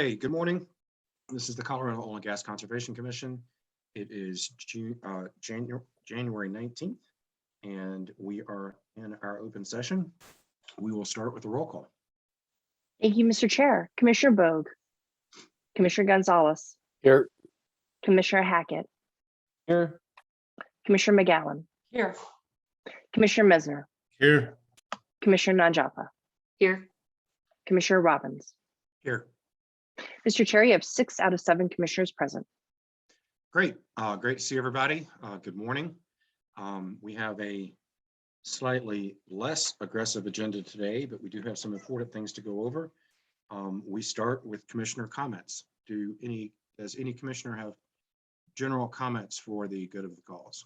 Hey, good morning. This is the Colorado Oil and Gas Conservation Commission. It is January 19th, and we are in our open session. We will start with a roll call. Thank you, Mr. Chair. Commissioner Bogue, Commissioner Gonzalez, Here. Commissioner Hackett, Here. Commissioner McGowan, Here. Commissioner Mesner, Here. Commissioner Nanjapa, Here. Commissioner Robbins. Here. Mr. Chair, you have 6 out of 7 commissioners present. Great. Great to see everybody. Good morning. We have a slightly less aggressive agenda today, but we do have some important things to go over. We start with commissioner comments. Does any commissioner have general comments for the good of the cause?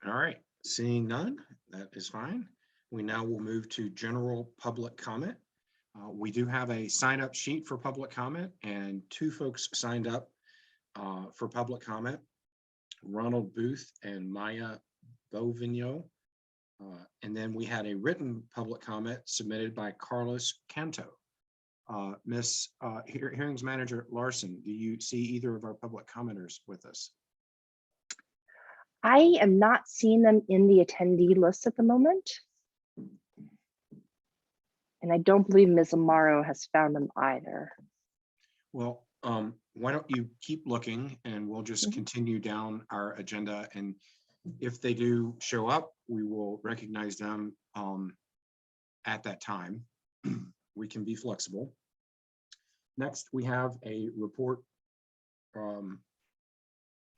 All right, seeing none, that is fine. We now will move to general public comment. We do have a sign up sheet for public comment, and 2 folks signed up for public comment, Ronald Booth and Maya Bovigno. And then we had a written public comment submitted by Carlos Canto. Miss Hearings Manager Larson, do you see either of our public commenters with us? I am not seeing them in the attendee list at the moment. And I don't believe Ms. Amaro has found them either. Well, why don't you keep looking and we'll just continue down our agenda, and if they do show up, we will recognize them at that time. We can be flexible. Next, we have a report.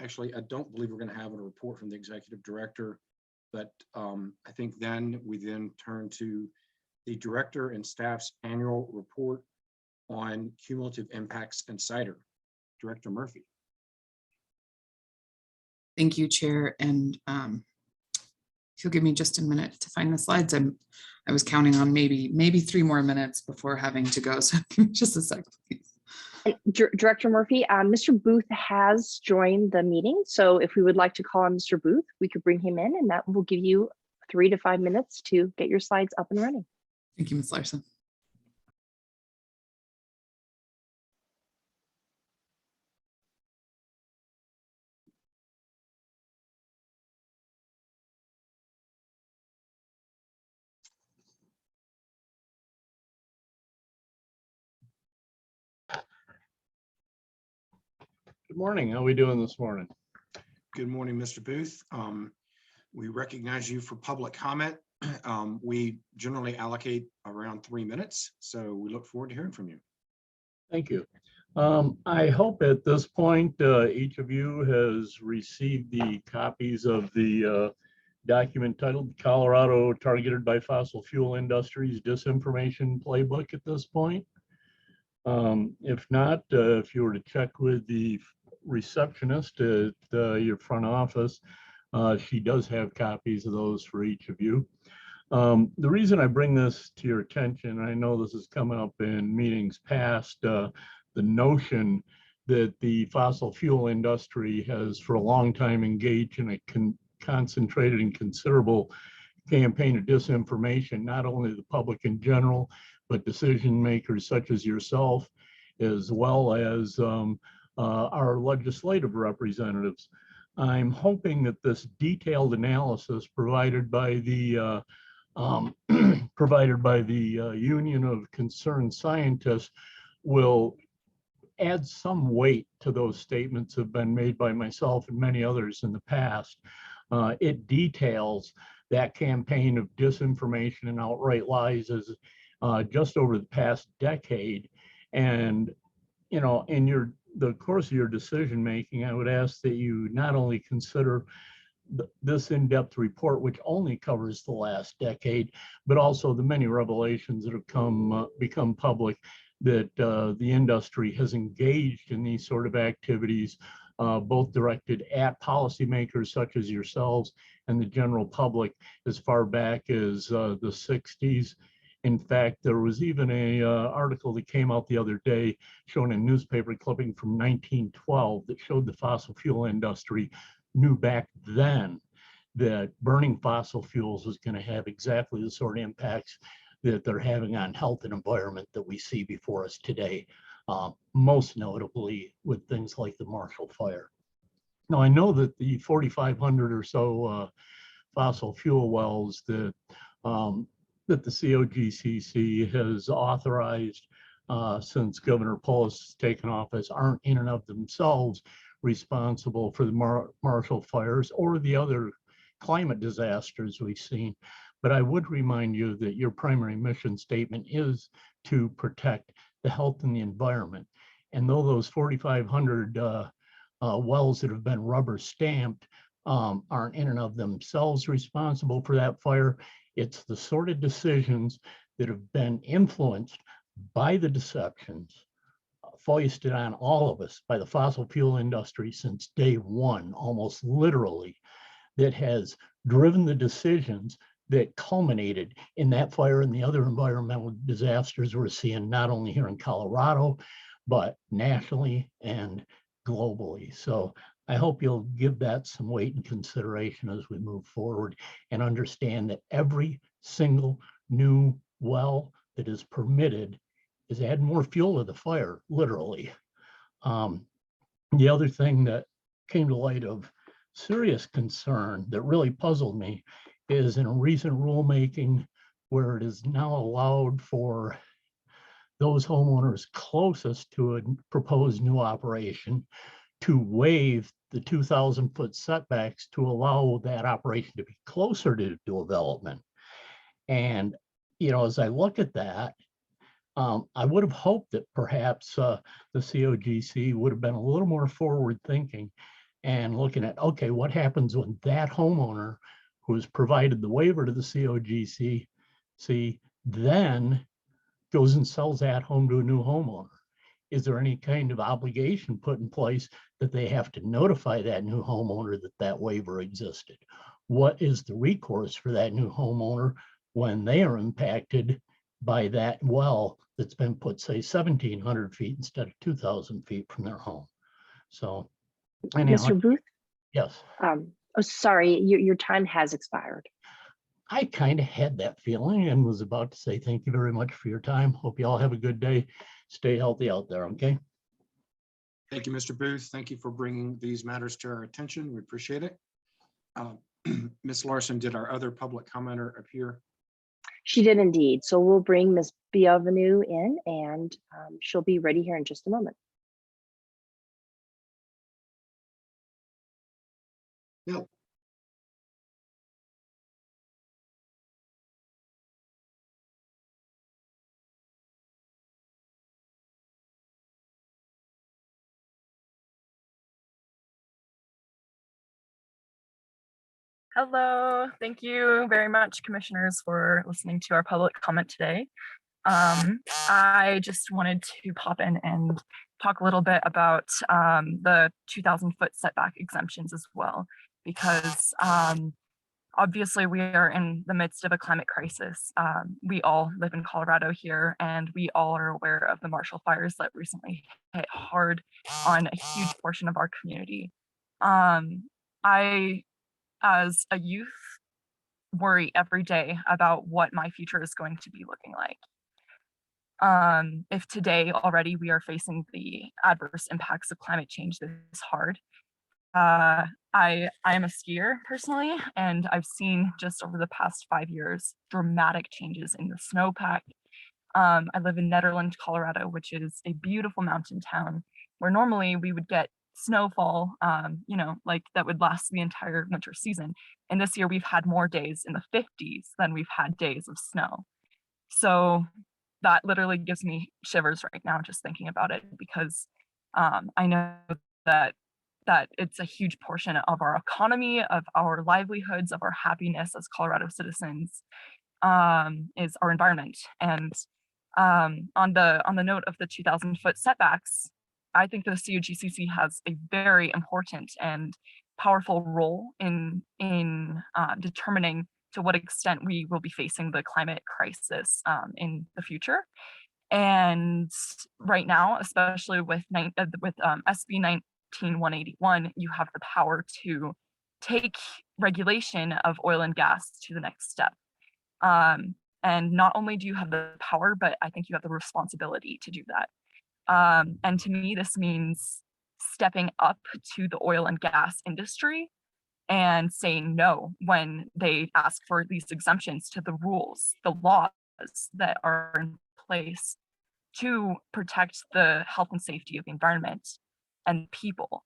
Actually, I don't believe we're going to have a report from the executive director, but I think we then turn to the director and staff's annual report on cumulative impacts and cider. Director Murphy. Thank you, Chair. And if you'll give me just a minute to find the slides, I was counting on maybe 3 more minutes before having to go. So give me just a second, please. And Director Murphy, Mr. Booth has joined the meeting. So if we would like to call on Mr. Booth, we could bring him in, and that will give you 3 to 5 minutes to get your slides up and running. Thank you, Ms. Larson. Good morning. How are we doing this morning? Good morning, Mr. Booth. We recognize you for public comment. We generally allocate around 3 minutes, so we look forward to hearing from you. Thank you. I hope at this point each of you has received the copies of the document titled Colorado Targeted by Fossil Fuel Industries Disinformation Playbook at this point. If not, if you were to check with the receptionist at your front office, she does have copies of those for each of you. The reason I bring this to your attention, I know this has come up in meetings past, the notion that the fossil fuel industry has for a long time engaged in a concentrated and considerable campaign of disinformation, not only the public in general, but decision makers such as yourself, as well as our legislative representatives. I'm hoping that this detailed analysis provided by the Union of Concerned Scientists will add some weight to those statements that have been made by myself and many others in the past. It details that campaign of disinformation and outright lies as just over the past decade. And, you know, in the course of your decision making, I would ask that you not only consider this in-depth report, which only covers the last decade, but also the many revelations that have become public that the industry has engaged in these sort of activities, both directed at policymakers such as yourselves and the general public as far back as the 60s. In fact, there was even a article that came out the other day showing a newspaper clipping from 1912 that showed the fossil fuel industry knew back then that burning fossil fuels is going to have exactly the sort of impacts that they're having on health and environment that we see before us today, most notably with things like the Marshall Fire. Now, I know that the 4,500 or so fossil fuel wells that the COGCC has authorized since Governor Polis has taken office aren't in and of themselves responsible for the Marshall fires or the other climate disasters we've seen. But I would remind you that your primary mission statement is to protect the health and the environment. And though those 4,500 wells that have been rubber stamped aren't in and of themselves responsible for that fire, it's the sort of decisions that have been influenced by the deceptions foisted on all of us by the fossil fuel industry since day one, almost literally, that has driven the decisions that culminated in that fire and the other environmental disasters we're seeing, not only here in Colorado, but nationally and globally. So I hope you'll give that some weight and consideration as we move forward and understand that every single new well that is permitted is adding more fuel to the fire, literally. The other thing that came to light of serious concern that really puzzled me is in a recent rulemaking where it is now allowed for those homeowners closest to a proposed new operation to waive the 2,000-foot setbacks to allow that operation to be closer to development. And, as I look at that, I would have hoped that perhaps the COGC would have been a little more forward thinking and looking at, okay, what happens when that homeowner who has provided the waiver to the COGC then goes and sells that home to a new homeowner? Is there any kind of obligation put in place that they have to notify that new homeowner that that waiver existed? What is the recourse for that new homeowner when they are impacted by that well that's been put, say, 1,700 feet instead of 2,000 feet from their home? So, anyhow, Mr. Booth, yes, oh, sorry, your time has expired. I kind of had that feeling and was about to say thank you very much for your time. Hope you all have a good day. Stay healthy out there, okay? Thank you, Mr. Booth. Thank you for bringing these matters to our attention. We appreciate it. Ms. Larson, did our other public commenter appear? She did indeed. So we'll bring Ms. Bienvenue in and she'll be ready here in just a moment. No. Hello, thank you very much, commissioners, for listening to our public comment today. I just wanted to pop in and talk a little bit about the 2,000-foot setback exemptions as well, because obviously we are in the midst of a climate crisis. We all live in Colorado here, and we all are aware of the Marshall fires that recently hit hard on a huge portion of our community. I, as a youth, worry every day about what my future is going to be looking like. If today already we are facing the adverse impacts of climate change this hard, I am a skier personally, and I've seen just over the past 5 years dramatic changes in the snowpack. I live in Nederland, Colorado, which is a beautiful mountain town where normally we would get snowfall, like that would last the entire winter season. And this year we've had more days in the 50s than we've had days of snow. So that literally gives me shivers right now just thinking about it, because I know that it's a huge portion of our economy, of our livelihoods, of our happiness as Colorado citizens, is our environment. And on the note of the 2,000-foot setbacks, I think the COGCC has a very important and powerful role in determining to what extent we will be facing the climate crisis in the future. And right now, especially with SB 19181, you have the power to take regulation of oil and gas to the next step. And not only do you have the power, but I think you have the responsibility to do that. And to me, this means stepping up to the oil and gas industry and saying no when they ask for these exemptions to the rules, the laws that are in place to protect the health and safety of the environment and people.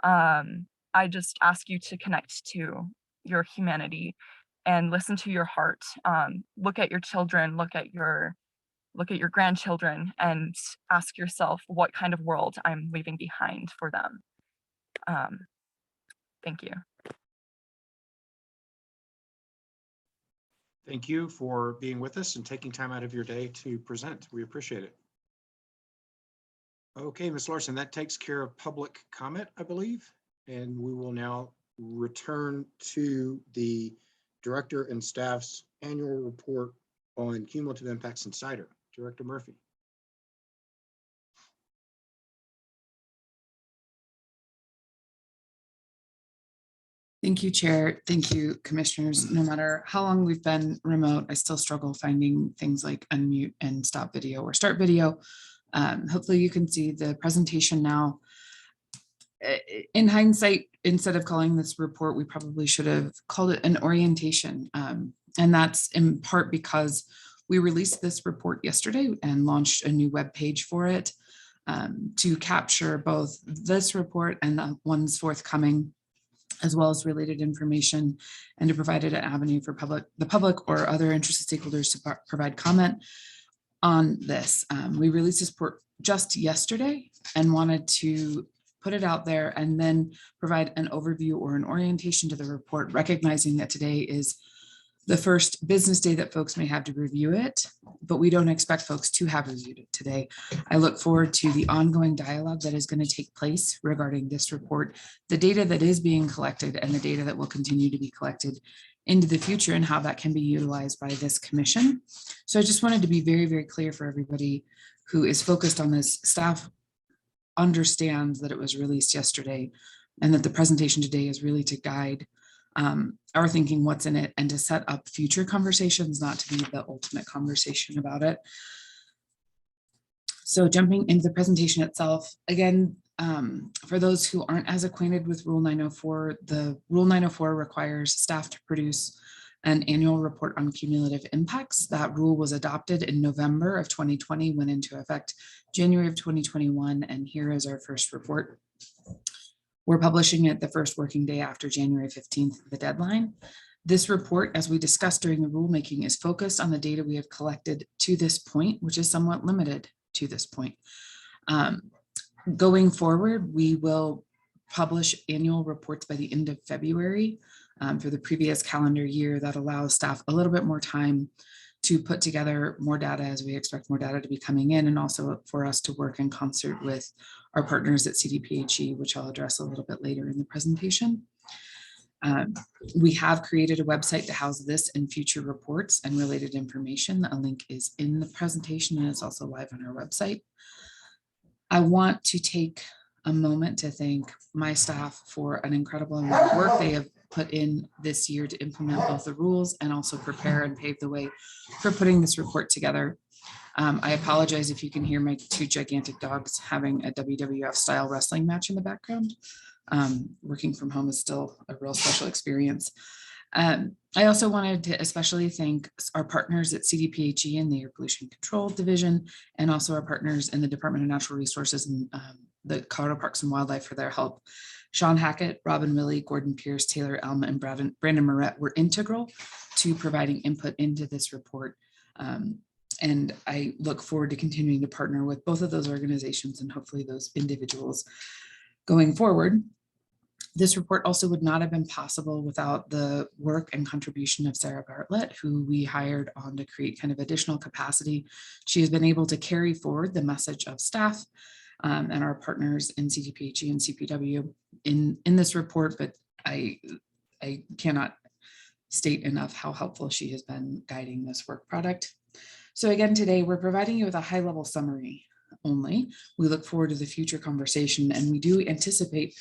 I just ask you to connect to your humanity and listen to your heart. Look at your children, look at your grandchildren, and ask yourself what kind of world I'm leaving behind for them. Thank you. Thank you for being with us and taking time out of your day to present. We appreciate it. Okay, Ms. Larson, that takes care of public comment, I believe. And we will now return to the director and staff's annual report on cumulative impacts in cider. Director Murphy. Thank you, Chair. Thank you, Commissioners. No matter how long we've been remote, I still struggle finding things like unmute and stop video or start video. Hopefully you can see the presentation now. In hindsight, instead of calling this report, we probably should have called it an orientation. And that's in part because we released this report yesterday and launched a new web page for it to capture both this report and the ones forthcoming, as well as related information, and to provide an avenue for the public or other interested stakeholders to provide comment on this. We released this report just yesterday and wanted to put it out there and then provide an overview or an orientation to the report, recognizing that today is the first business day that folks may have to review it, but we don't expect folks to have reviewed it today. I look forward to the ongoing dialogue that is going to take place regarding this report, the data that is being collected and the data that will continue to be collected into the future and how that can be utilized by this commission. So I just wanted to be very, very clear for everybody who is focused on this. Staff understands that it was released yesterday and that the presentation today is really to guide our thinking, what's in it, and to set up future conversations, not to be the ultimate conversation about it. So jumping into the presentation itself, again, for those who aren't as acquainted with Rule 904, the Rule 904 requires staff to produce an annual report on cumulative impacts. That rule was adopted in November of 2020, went into effect January of 2021, and here is our first report. We're publishing it the first working day after January 15th, the deadline. This report, as we discussed during the rulemaking, is focused on the data we have collected to this point, which is somewhat limited to this point. Going forward, we will publish annual reports by the end of February for the previous calendar year. That allows staff a little bit more time to put together more data, as we expect more data to be coming in, and also for us to work in concert with our partners at CDPHE, which I'll address a little bit later in the presentation. We have created a website to house this and future reports and related information. A link is in the presentation and it's also live on our website. I want to take a moment to thank my staff for an incredible amount of work they have put in this year to implement both the rules and also prepare and pave the way for putting this report together. I apologize if you can hear my two gigantic dogs having a WWF style wrestling match in the background. Working from home is still a real special experience. I also wanted to especially thank our partners at CDPHE and the Air Pollution Control Division, and also our partners in the Department of Natural Resources and the Colorado Parks and Wildlife for their help. Sean Hackett, Robin Willey, Gordon Pierce, Taylor Elm, and Brandon Moret were integral to providing input into this report. And I look forward to continuing to partner with both of those organizations and hopefully those individuals going forward. This report also would not have been possible without the work and contribution of Sarah Bartlett, who we hired on to create kind of additional capacity. She has been able to carry forward the message of staff and our partners in CDPHE and CPW in this report, but I cannot state enough how helpful she has been guiding this work product. So again, today we're providing you with a high-level summary only. We look forward to the future conversation, and we do anticipate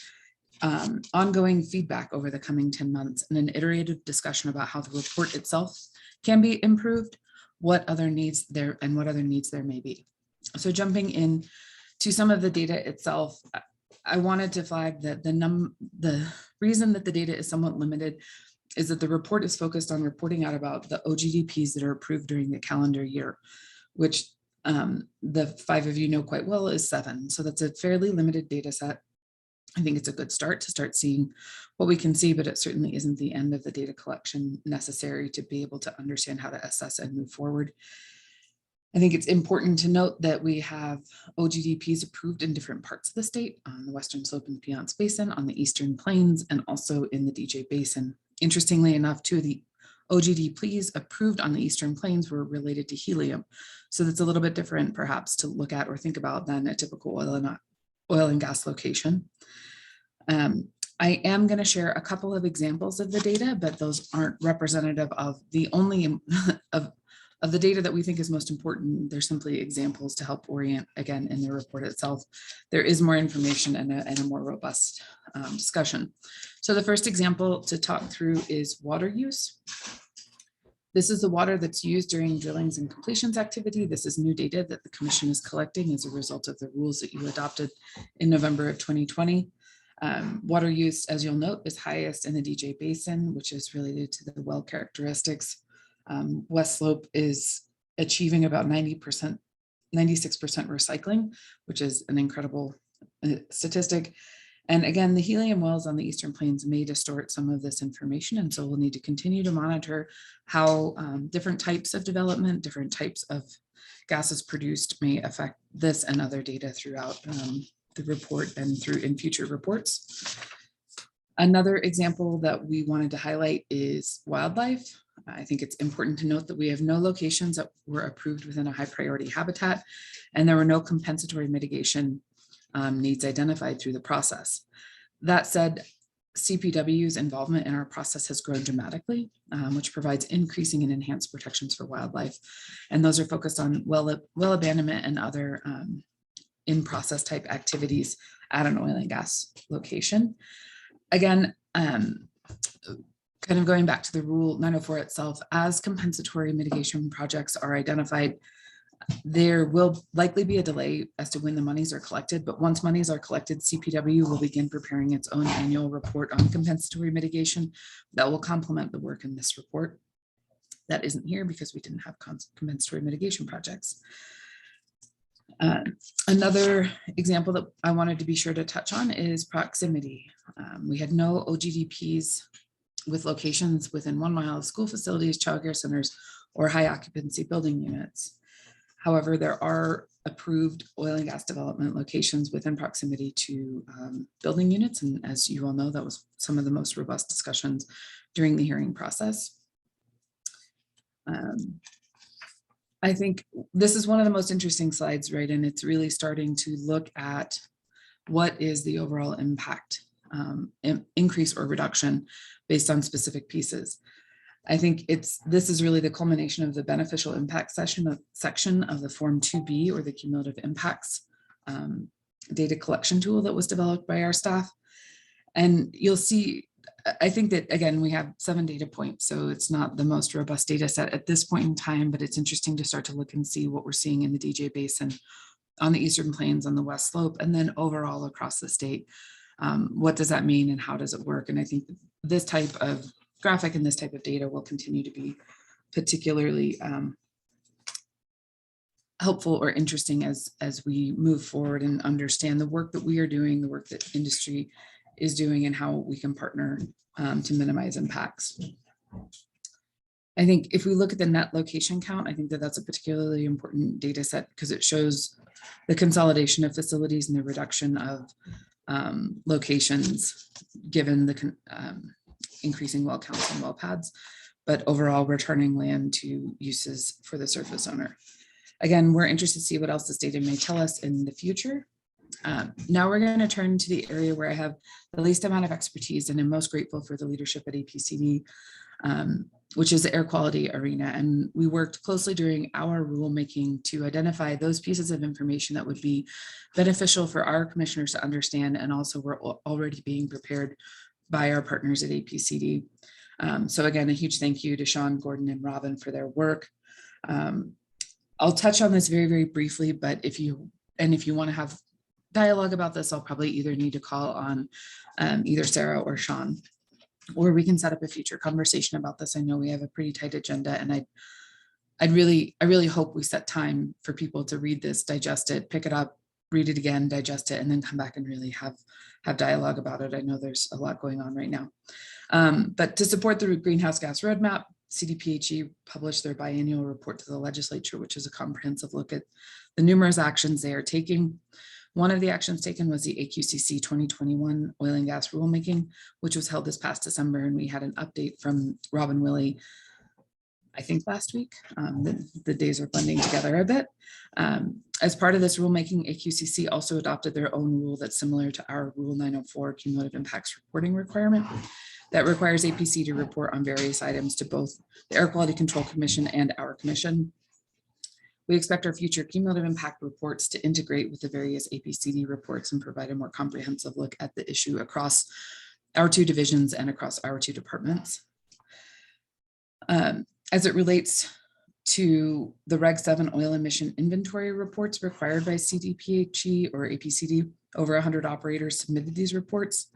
ongoing feedback over the coming 10 months, and an iterative discussion about how the report itself can be improved, what other needs there may be. So jumping in to some of the data itself, I wanted to flag that the reason that the data is somewhat limited is that the report is focused on reporting out about the OGDPs that are approved during the calendar year, which the 5 of you know quite well is 7. So that's a fairly limited data set. I think it's a good start to start seeing what we can see, but it certainly isn't the end of the data collection necessary to be able to understand how to assess and move forward. I think it's important to note that we have OGDPs approved in different parts of the state, on the Western Slope and Piceance Basin, on the Eastern Plains, and also in the DJ Basin. Interestingly enough, 2 of the OGDPs approved on the Eastern Plains were related to helium. So that's a little bit different perhaps to look at or think about than a typical oil and gas location. I am going to share a couple of examples of the data, but those aren't representative of the only of the data that we think is most important. They're simply examples to help orient, again, in the report itself. There is more information and a more robust discussion. So the first example to talk through is water use. This is the water that's used during drillings and completions activity. This is new data that the commission is collecting as a result of the rules that you adopted in November of 2020. Water use, as you'll note, is highest in the DJ Basin, which is related to the well characteristics. West Slope is achieving about 96% recycling, which is an incredible statistic. And again, the helium wells on the Eastern Plains may distort some of this information. And so we'll need to continue to monitor how different types of development, different types of gases produced may affect this and other data throughout the report and in future reports. Another example that we wanted to highlight is wildlife. I think it's important to note that we have no locations that were approved within a high priority habitat, and there were no compensatory mitigation needs identified through the process. That said, CPW's involvement in our process has grown dramatically, which provides increasing and enhanced protections for wildlife. And those are focused on well abandonment and other in-process type activities at an oil and gas location. Again, kind of going back to the rule 904 itself, as compensatory mitigation projects are identified, there will likely be a delay as to when the monies are collected, but once monies are collected, CPW will begin preparing its own annual report on compensatory mitigation that will complement the work in this report. That isn't here because we didn't have compensatory mitigation projects. Another example that I wanted to be sure to touch on is proximity. We had no OGDPs with locations within 1 mile of school facilities, childcare centers, or high occupancy building units. However, there are approved oil and gas development locations within proximity to building units. And as you all know, that was some of the most robust discussions during the hearing process. I think this is one of the most interesting slides, right? And it's really starting to look at what is the overall impact, increase or reduction based on specific pieces. I think this is really the culmination of the beneficial impact section of the Form 2B, or the cumulative impacts data collection tool that was developed by our staff. And you'll see, I think that, again, we have 7 data points, so it's not the most robust data set at this point in time, but it's interesting to start to look and see what we're seeing in the DJ Basin, on the Eastern Plains, on the West Slope, and then overall across the state. What does that mean and how does it work? And I think this type of graphic and this type of data will continue to be particularly helpful or interesting as we move forward and understand the work that we are doing, the work that industry is doing, and how we can partner to minimize impacts. I think if we look at the net location count, I think that that's a particularly important data set because it shows the consolidation of facilities and the reduction of locations given the increasing well counts and well pads, but overall returning land to uses for the surface owner. Again, we're interested to see what else this data may tell us in the future. Now we're going to turn to the area where I have the least amount of expertise, and I'm most grateful for the leadership at APCD which is the air quality arena. And we worked closely during our rulemaking to identify those pieces of information that would be beneficial for our commissioners to understand, and also were already being prepared by our partners at APCD. So again, a huge thank you to Sean, Gordon, and Robin for their work. I'll touch on this very, very briefly, but if you want to have dialogue about this, I'll probably either need to call on either Sarah or Sean, or we can set up a future conversation about this. I know we have a pretty tight agenda, and I really hope we set time for people to read this, digest it, pick it up, read it again, digest it, and then come back and really have dialogue about it. I know there's a lot going on right now. But to support the greenhouse gas roadmap, CDPHE published their biannual report to the legislature, which is a comprehensive look at the numerous actions they are taking. One of the actions taken was the Aqcc 2021 Oil and Gas Rulemaking, which was held this past December, and we had an update from Robin Willey, I think last week. The days are blending together a bit. As part of this rulemaking, Aqcc also adopted their own rule that's similar to our Rule 904 cumulative impacts reporting requirement that requires APC to report on various items to both the Air Quality Control Commission and our commission. We expect our future cumulative impact reports to integrate with the various APCD reports and provide a more comprehensive look at the issue across our two divisions and across our two departments. As it relates to the Reg 7 oil emission inventory reports required by CDPHE or APCD, over 100 operators submitted these reports.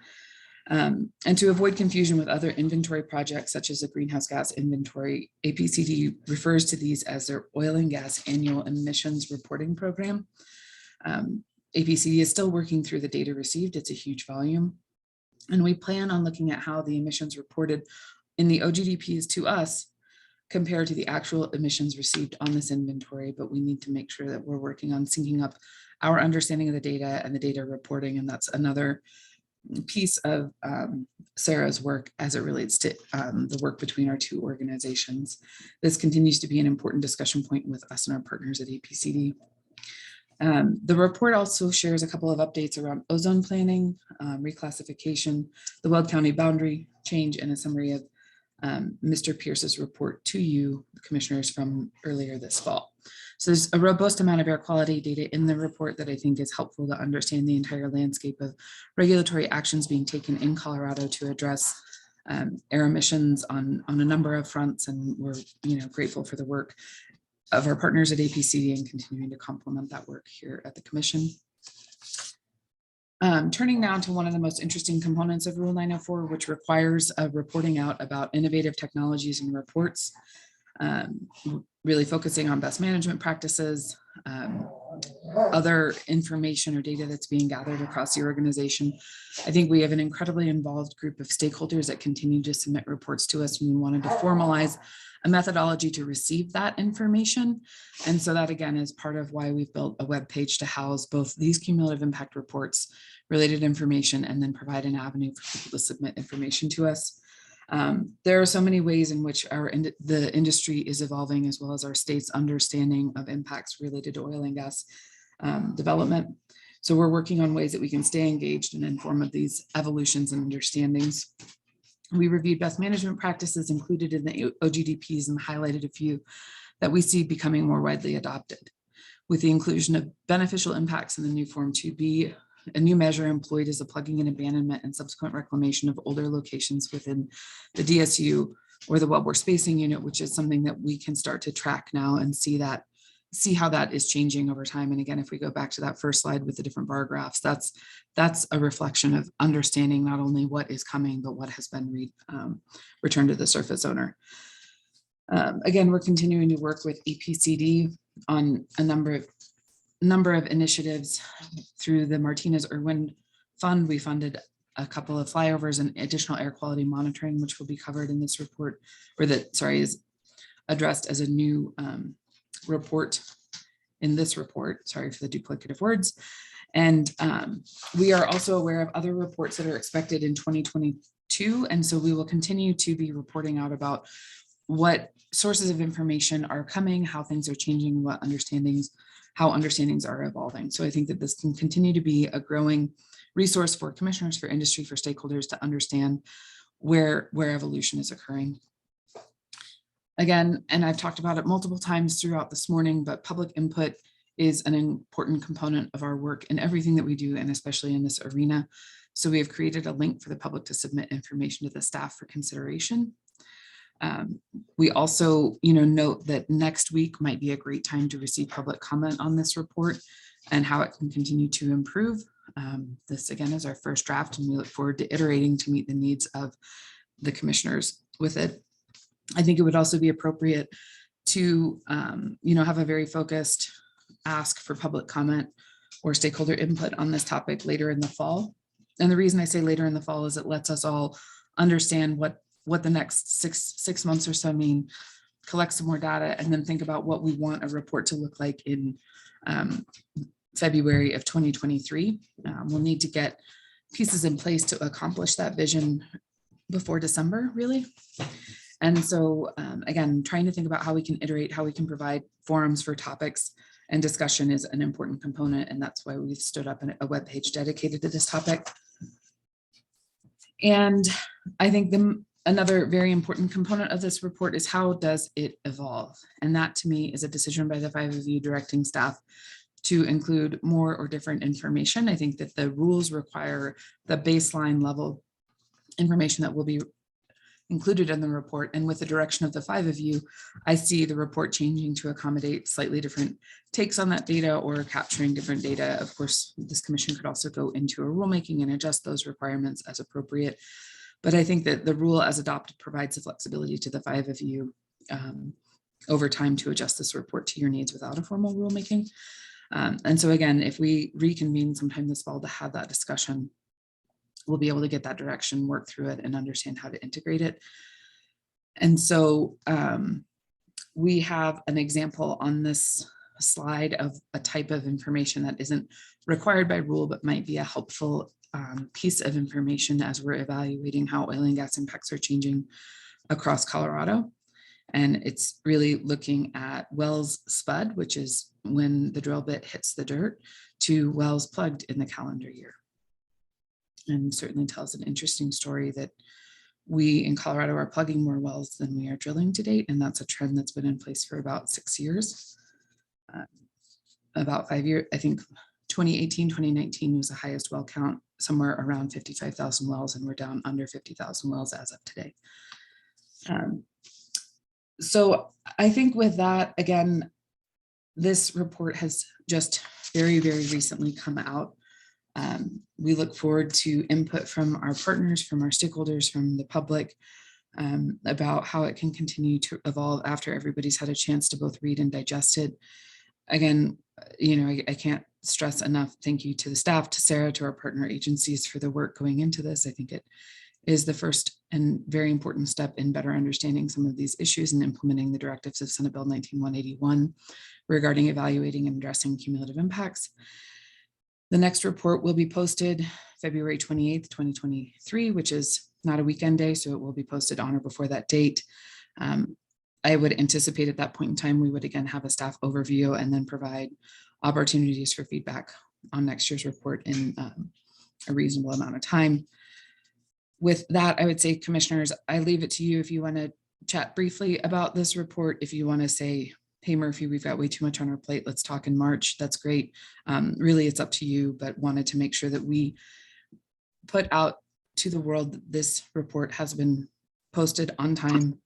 And to avoid confusion with other inventory projects, such as the greenhouse gas inventory, APCD refers to these as their oil and gas annual emissions reporting program. APCD is still working through the data received. It's a huge volume. And we plan on looking at how the emissions reported in the OGDPs to us compared to the actual emissions received on this inventory, but we need to make sure that we're working on syncing up our understanding of the data and the data reporting, and that's another piece of Sarah's work as it relates to the work between our two organizations. This continues to be an important discussion point with us and our partners at APCD. The report also shares a couple of updates around ozone planning, reclassification, the Weld County boundary change, and a summary of Mr. Pierce's report to you, the commissioners, from earlier this fall. So there's a robust amount of air quality data in the report that I think is helpful to understand the entire landscape of regulatory actions being taken in Colorado to address air emissions on a number of fronts. And we're grateful for the work of our partners at APCD and continuing to complement that work here at the commission. Turning now to one of the most interesting components of Rule 904, which requires a reporting out about innovative technologies and reports, really focusing on best management practices, other information or data that's being gathered across the organization. I think we have an incredibly involved group of stakeholders that continue to submit reports to us, and we wanted to formalize a methodology to receive that information. And so that, again, is part of why we've built a web page to house both these cumulative impact reports, related information, and then provide an avenue for people to submit information to us. There are so many ways in which the industry is evolving, as well as our state's understanding of impacts related to oil and gas development. So we're working on ways that we can stay engaged and informed of these evolutions and understandings. We reviewed best management practices included in the OGDPs and highlighted a few that we see becoming more widely adopted. With the inclusion of beneficial impacts in the new Form 2B, a new measure employed is the plugging and abandonment and subsequent reclamation of older locations within the DSU or the wellbore spacing unit, which is something that we can start to track now and see how that is changing over time. And again, if we go back to that first slide with the different bar graphs, that's a reflection of understanding not only what is coming, but what has been returned to the surface owner. Again, we're continuing to work with APCD on a number of initiatives through the Martinez-Irwin Fund. We funded a couple of flyovers and additional air quality monitoring, which will be covered in this report, or is addressed as a new report in this report. Sorry for the duplicative words. And we are also aware of other reports that are expected in 2022. And so we will continue to be reporting out about what sources of information are coming, how things are changing, how understandings are evolving. So I think that this can continue to be a growing resource for commissioners, for industry, for stakeholders to understand where evolution is occurring. Again, and I've talked about it multiple times throughout this morning, but public input is an important component of our work in everything that we do, and especially in this arena. So we have created a link for the public to submit information to the staff for consideration. We also, note that next week might be a great time to receive public comment on this report and how it can continue to improve. This again is our first draft, and we look forward to iterating to meet the needs of the commissioners with it. I think it would also be appropriate to, have a very focused ask for public comment or stakeholder input on this topic later in the fall. And the reason I say later in the fall is it lets us all understand what the next six months or so mean, collect some more data, and then think about what we want a report to look like in February of 2023. We'll need to get pieces in place to accomplish that vision before December, really. And so, again, trying to think about how we can iterate, how we can provide forums for topics and discussion is an important component. And that's why we've stood up a webpage dedicated to this topic. And I think another very important component of this report is how does it evolve? And that to me is a decision by the 5 of you directing staff to include more or different information. I think that the rules require the baseline level information that will be included in the report. And with the direction of the 5 of you, I see the report changing to accommodate slightly different takes on that data or capturing different data. Of course, this commission could also go into a rulemaking and adjust those requirements as appropriate. But I think that the rule as adopted provides the flexibility to the 5 of you over time to adjust this report to your needs without a formal rulemaking. And so again, if we reconvene sometime this fall to have that discussion, we'll be able to get that direction, work through it, and understand how to integrate it. And so we have an example on this slide of a type of information that isn't required by rule, but might be a helpful piece of information as we're evaluating how oil and gas impacts are changing across Colorado. And it's really looking at wells spud, which is when the drill bit hits the dirt, to wells plugged in the calendar year. And certainly tells an interesting story that we in Colorado are plugging more wells than we are drilling to date. And that's a trend that's been in place for about 6 years. About 5 years, I think 2018, 2019 was the highest well count, somewhere around 55,000 wells, and we're down under 50,000 wells as of today. So I think with that, again, this report has just very, very recently come out. We look forward to input from our partners, from our stakeholders, from the public about how it can continue to evolve after everybody's had a chance to both read and digest it. Again, I can't stress enough, thank you to the staff, to Sarah, to our partner agencies for the work going into this. I think it is the first and very important step in better understanding some of these issues and implementing the directives of Senate Bill 19-181 regarding evaluating and addressing cumulative impacts. The next report will be posted February 28th, 2023, which is not a weekend day, so it will be posted on or before that date. I would anticipate at that point in time, we would again have a staff overview and then provide opportunities for feedback on next year's report in a reasonable amount of time. With that, I would say, commissioners, I leave it to you if you want to chat briefly about this report. If you want to say, hey, Murphy, we've got way too much on our plate, let's talk in March, that's great. Really, it's up to you, but wanted to make sure that we put out to the world that this report has been posted on time,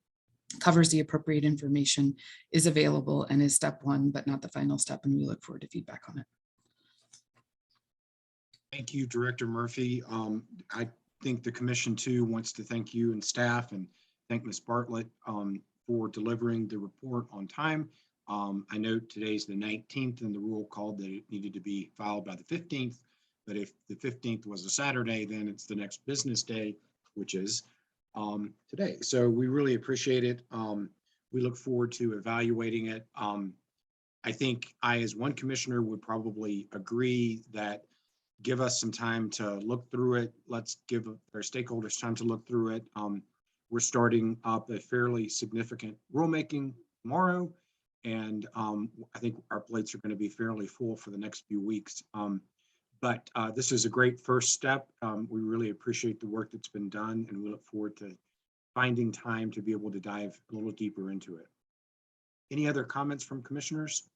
covers the appropriate information, is available, and is step one, but not the final step. And we look forward to feedback on it. Thank you, Director Murphy. I think the commission too wants to thank you and staff and thank Ms. Bartlett for delivering the report on time. I know today's the 19th and the rule called that it needed to be filed by the 15th, but if the 15th was a Saturday, then it's the next business day, which is today. So we really appreciate it. We look forward to evaluating it. I think I, as one commissioner, would probably agree that give us some time to look through it. Let's give our stakeholders time to look through it. We're starting up a fairly significant rulemaking tomorrow, and I think our plates are going to be fairly full for the next few weeks. But this is a great first step. We really appreciate the work that's been done, and we look forward to finding time to be able to dive a little deeper into it. Any other comments from commissioners?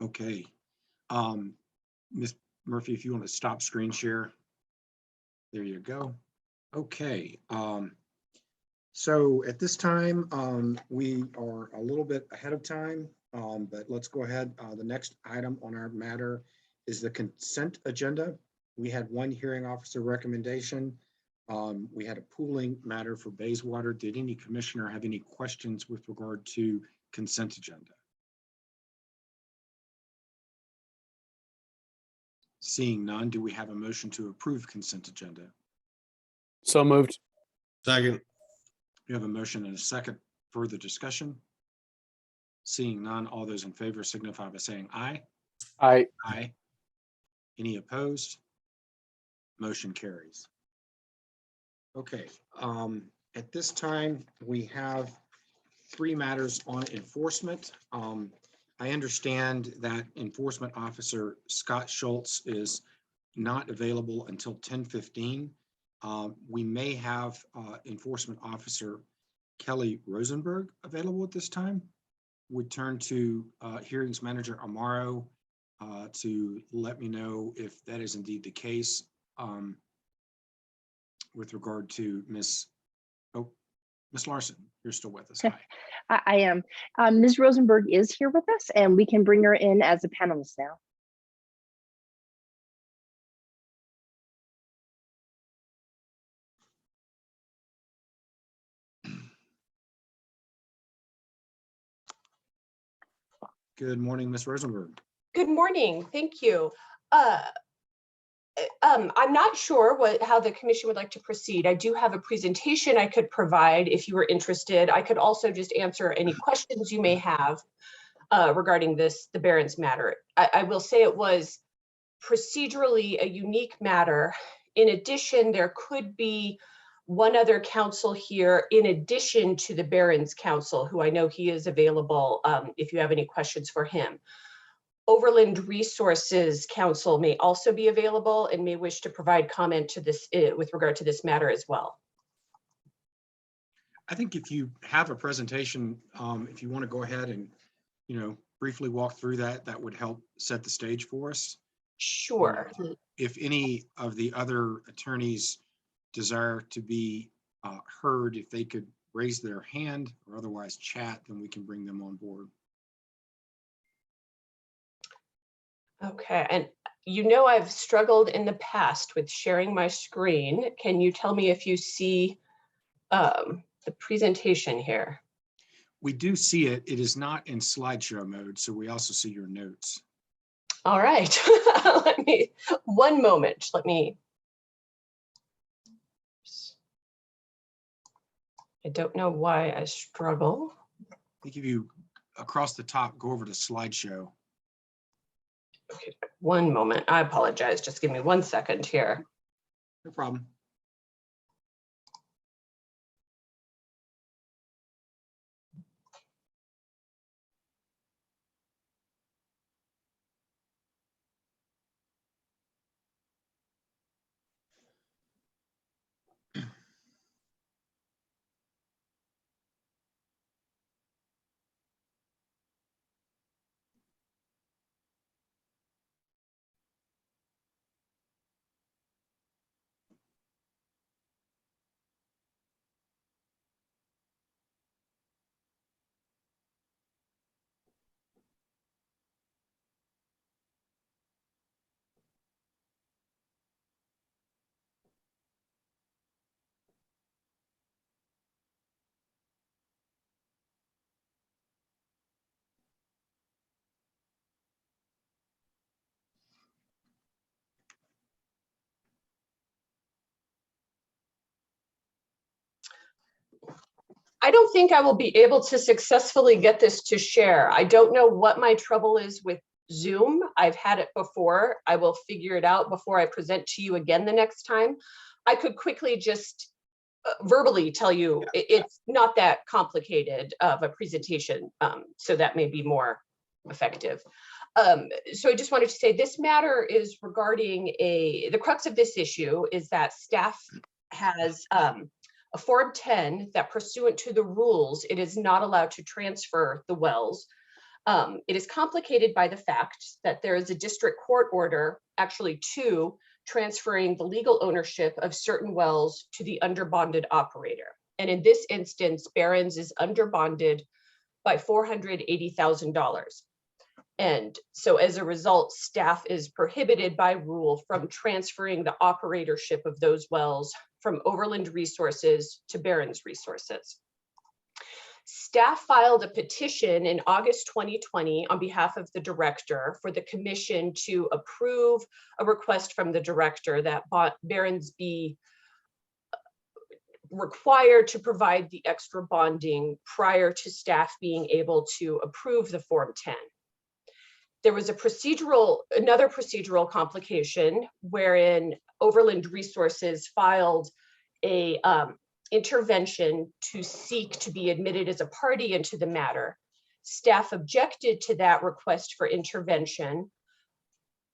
Okay. Ms. Murphy, if you want to stop screen share. There you go. Okay. So at this time, we are a little bit ahead of time, but let's go ahead. The next item on our matter is the consent agenda. We had one hearing officer recommendation. We had a pooling matter for Bayswater. Did any commissioner have any questions with regard to consent agenda? Seeing none, do we have a motion to approve consent agenda? So moved. Second. We have a motion and a second. Further discussion? Seeing none, all those in favor signify by saying aye. Aye. Aye. Any opposed? Motion carries. Okay, at this time, we have three matters on enforcement. I understand that Enforcement Officer Scott Schultz is not available until 10:15. We may have Enforcement Officer Kelly Rosenberg available at this time. Would turn to Hearings Manager Amaro to let me know if that is indeed the case with regard to Miss Larson. You're still with us. Hi. I am. Ms. Rosenberg is here with us, and we can bring her in as a panelist now. Good morning, Ms. Rosenberg. Good morning. Thank you. I'm not sure how the commission would like to proceed. I do have a presentation I could provide if you were interested. I could also just answer any questions you may have regarding the Barron's matter. I will say it was procedurally a unique matter. In addition, there could be one other counsel here in addition to the Barron's counsel, who I know he is available if you have any questions for him. Overland Resources Council may also be available and may wish to provide comment to this with regard to this matter as well. I think if you have a presentation, if you want to go ahead and, briefly walk through that, that would help set the stage for us. Sure. If any of the other attorneys desire to be heard, if they could raise their hand or otherwise chat, then we can bring them on board. Okay, and I've struggled in the past with sharing my screen. Can you tell me if you see the presentation here? We do see it. It is not in slideshow mode, so we also see your notes. All right, one moment. I don't know why I struggle. I think if you across the top, go over to slideshow. Okay, one moment. I apologize. Just give me 1 second here. No problem. I don't think I will be able to successfully get this to share. I don't know what my trouble is with Zoom. I've had it before. I will figure it out before I present to you again the next time. I could quickly just verbally tell you it's not that complicated of a presentation, so that may be more effective. So I just wanted to say this matter is regarding the crux of this issue is that staff has a Form 10 that pursuant to the rules, it is not allowed to transfer the wells. It is complicated by the fact that there is a district court order, actually two, transferring the legal ownership of certain wells to the underbonded operator. And in this instance, Barron's is underbonded by $480,000. And so as a result, staff is prohibited by rule from transferring the operatorship of those wells from Overland Resources to Barron's Resources. Staff filed a petition in August 2020 on behalf of the director for the commission to approve a request from the director that Barron's be required to provide the extra bonding prior to staff being able to approve the Form 10. There was another procedural complication wherein Overland Resources filed a intervention to seek to be admitted as a party into the matter. Staff objected to that request for intervention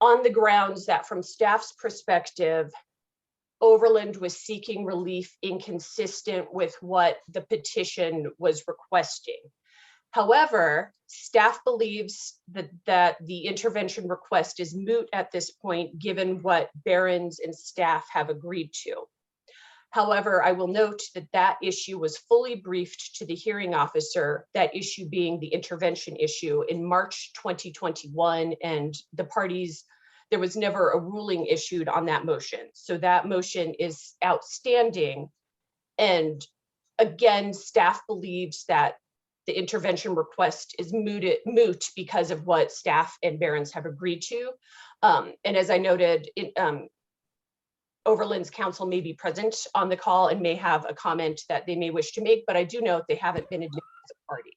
on the grounds that from staff's perspective, Overland was seeking relief inconsistent with what the petition was requesting. However, staff believes that the intervention request is moot at this point, given what Barron's and staff have agreed to. However, I will note that that issue was fully briefed to the hearing officer, that issue being the intervention issue in March 2021, and the parties, there was never a ruling issued on that motion. So that motion is outstanding. And again, staff believes that the intervention request is moot because of what staff and Barron's have agreed to. And as I noted, Overland's counsel may be present on the call and may have a comment that they may wish to make, but I do note they haven't been admitted as a party.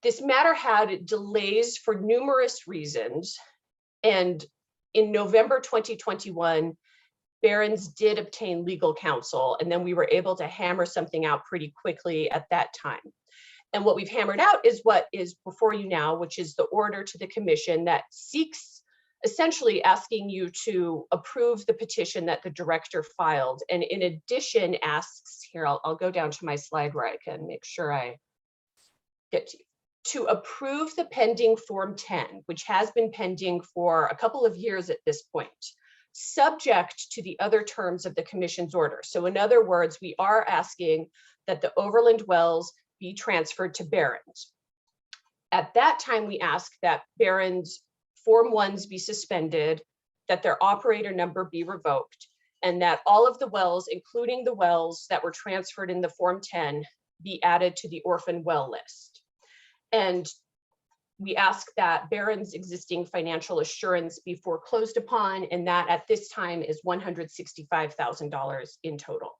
This matter had delays for numerous reasons. And in November 2021, Barron's did obtain legal counsel, and then we were able to hammer something out pretty quickly at that time. And what we've hammered out is what is before you now, which is the order to the commission that seeks essentially asking you to approve the petition that the director filed. And in addition asks, here, I'll go down to my slide where I can make sure I get to approve the pending Form 10, which has been pending for a couple of years at this point, subject to the other terms of the commission's order. So in other words, we are asking that the Overland wells be transferred to Barron's. At that time, we ask that Barron's Form 1s be suspended, that their operator number be revoked, and that all of the wells, including the wells that were transferred in the Form 10, be added to the orphan well list. And we ask that Barron's existing financial assurance be foreclosed upon, and that at this time is $165,000 in total.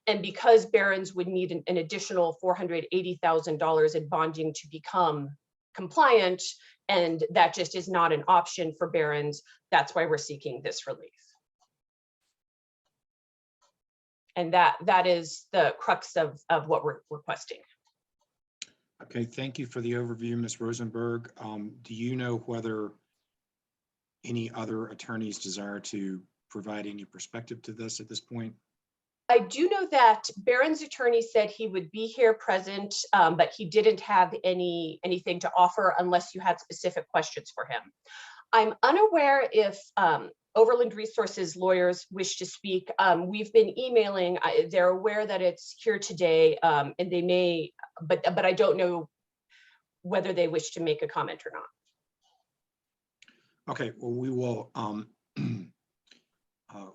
And because Barron's would need an additional $480,000 in bonding to become compliant, and that just is not an option for Barron's, that's why we're seeking this relief. And that is the crux of what we're requesting. Okay, thank you for the overview, Ms. Rosenberg. Do you know whether any other attorneys desire to provide any perspective to this at this point? I do know that Barron's attorney said he would be here present, but he didn't have anything to offer unless you had specific questions for him. I'm unaware if Overland Resources lawyers wish to speak. We've been emailing. They're aware that it's here today, and they may, but I don't know whether they wish to make a comment or not. Okay, well, we will.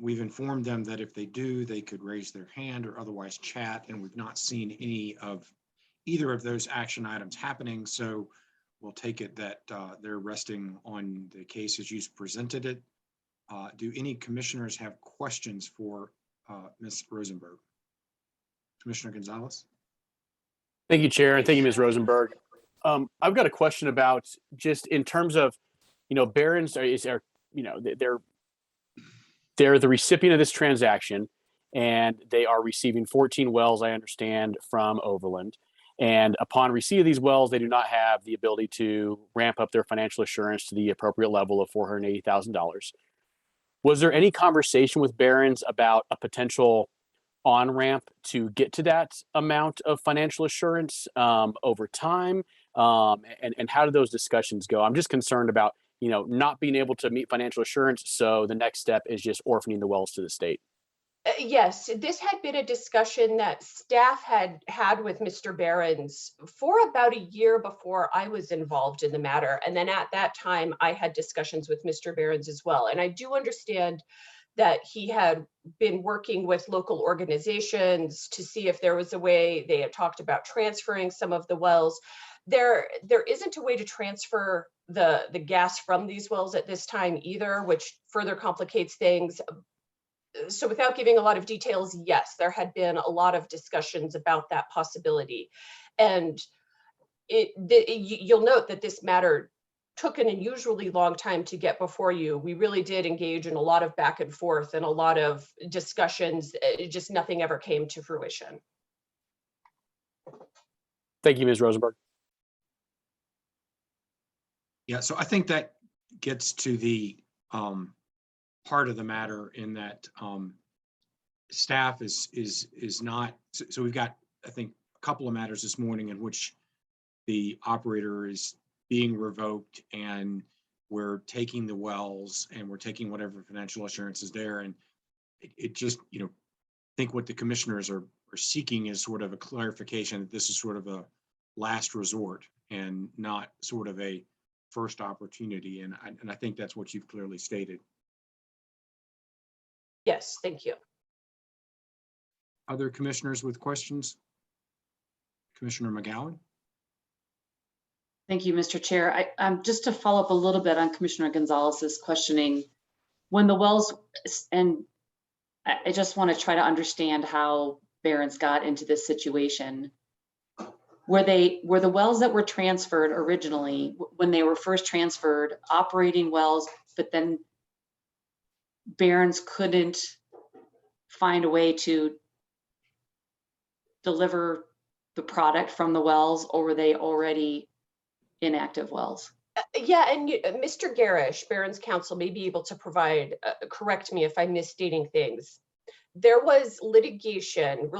We've informed them that if they do, they could raise their hand or otherwise chat, and we've not seen any of either of those action items happening. So we'll take it that they're resting on the case as you presented it. Do any commissioners have questions for Ms. Rosenberg? Commissioner Gonzalez? Thank you, Chair, and thank you, Ms. Rosenberg. I've got a question about just in terms of, Barron's they're the recipient of this transaction, and they are receiving 14 wells, I understand, from Overland. And upon receipt of these wells, they do not have the ability to ramp up their financial assurance to the appropriate level of $480,000. Was there any conversation with Barron's about a potential on-ramp to get to that amount of financial assurance over time? And how did those discussions go? I'm just concerned about, not being able to meet financial assurance. So the next step is just orphaning the wells to the state. Yes, this had been a discussion that staff had with Mr. Barron's for about a year before I was involved in the matter. And then at that time, I had discussions with Mr. Barron's as well. And I do understand that he had been working with local organizations to see if there was a way. They had talked about transferring some of the wells. There isn't a way to transfer the gas from these wells at this time either, which further complicates things. So without giving a lot of details, yes, there had been a lot of discussions about that possibility. And you'll note that this matter took an unusually long time to get before you. We really did engage in a lot of back and forth and a lot of discussions. Just nothing ever came to fruition. Thank you, Ms. Rosenberg. Yeah, so I think that gets to the part of the matter in that staff is not, so we've got, I think, a couple of matters this morning in which the operator is being revoked and we're taking the wells and we're taking whatever financial assurance is there. And it just, I think what the commissioners are seeking is sort of a clarification that this is sort of a last resort and not sort of a first opportunity. And I think that's what you've clearly stated. Yes, thank you. Other commissioners with questions? Commissioner McGowan? Thank you, Mr. Chair. Just to follow up a little bit on Commissioner Gonzalez's questioning, when the wells, and I just want to try to understand how Barron's got into this situation. Were the wells that were transferred originally, when they were first transferred, operating wells, but then Barron's couldn't find a way to deliver the product from the wells, or were they already inactive wells? Yeah, and Mr. Garish, Barron's counsel, may be able to provide, correct me if I'm misstating things. There was litigation,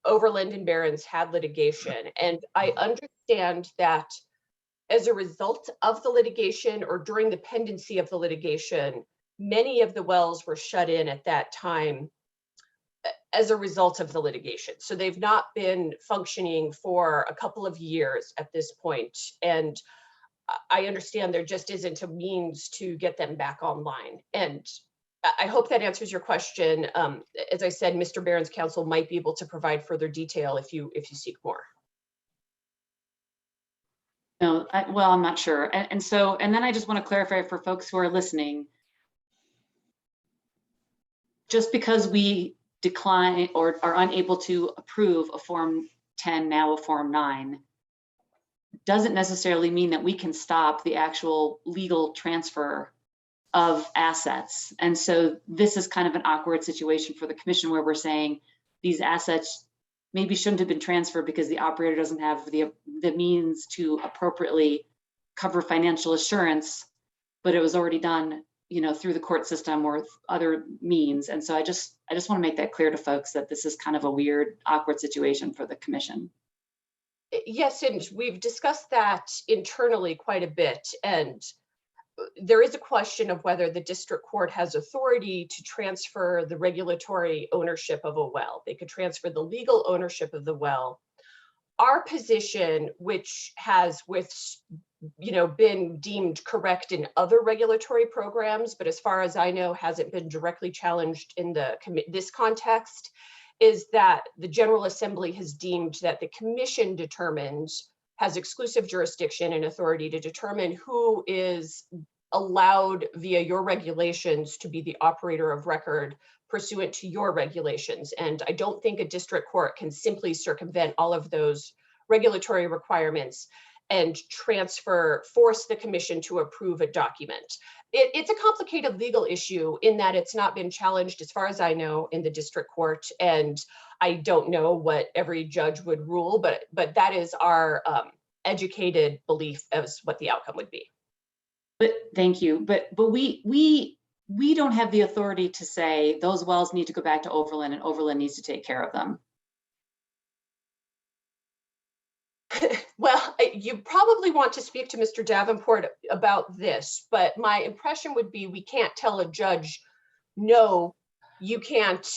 Overland and Barron's had litigation, and I understand that as a result of the litigation or during the pendency of the litigation, many of the wells were shut in at that time as a result of the litigation. So they've not been functioning for a couple of years at this point. And I understand there just isn't a means to get them back online. And I hope that answers your question. As I said, Mr. Barron's counsel might be able to provide further detail if you seek more. No, well, I'm not sure. And then I just want to clarify for folks who are listening, just because we decline or are unable to approve a Form 10, now a Form 9, doesn't necessarily mean that we can stop the actual legal transfer of assets. And so this is kind of an awkward situation for the commission where we're saying these assets maybe shouldn't have been transferred because the operator doesn't have the means to appropriately cover financial assurance, but it was already done, through the court system or other means. And so I just want to make that clear to folks that this is kind of a weird, awkward situation for the commission. Yes, and we've discussed that internally quite a bit. And there is a question of whether the district court has authority to transfer the regulatory ownership of a well. They could transfer the legal ownership of the well. Our position, which has been deemed correct in other regulatory programs, but as far as I know, hasn't been directly challenged in this context, is that the General Assembly has deemed that the commission has exclusive jurisdiction and authority to determine who is allowed via your regulations to be the operator of record pursuant to your regulations. And I don't think a district court can simply circumvent all of those regulatory requirements and force the commission to approve a document. It's a complicated legal issue in that it's not been challenged, as far as I know, in the district court. And I don't know what every judge would rule, but that is our educated belief as what the outcome would be. But thank you. But we don't have the authority to say those wells need to go back to Overland and Overland needs to take care of them. Well, you probably want to speak to Mr. Davenport about this, but my impression would be we can't tell a judge, no, you can't,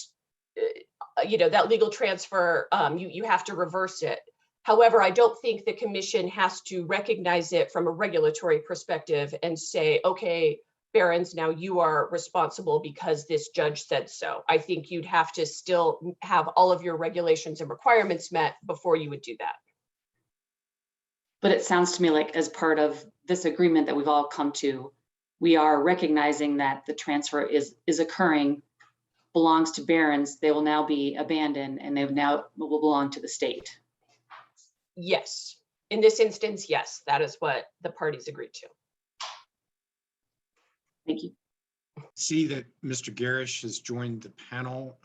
that legal transfer, you have to reverse it. However, I don't think the commission has to recognize it from a regulatory perspective and say, okay, Barron's, now you are responsible because this judge said so. I think you'd have to still have all of your regulations and requirements met before you would do that. But it sounds to me like as part of this agreement that we've all come to, we are recognizing that the transfer is occurring, belongs to Barron's. They will now be abandoned and they now will belong to the state. Yes. In this instance, yes, that is what the parties agreed to. Thank you. See that Mr. Garish has joined the panel.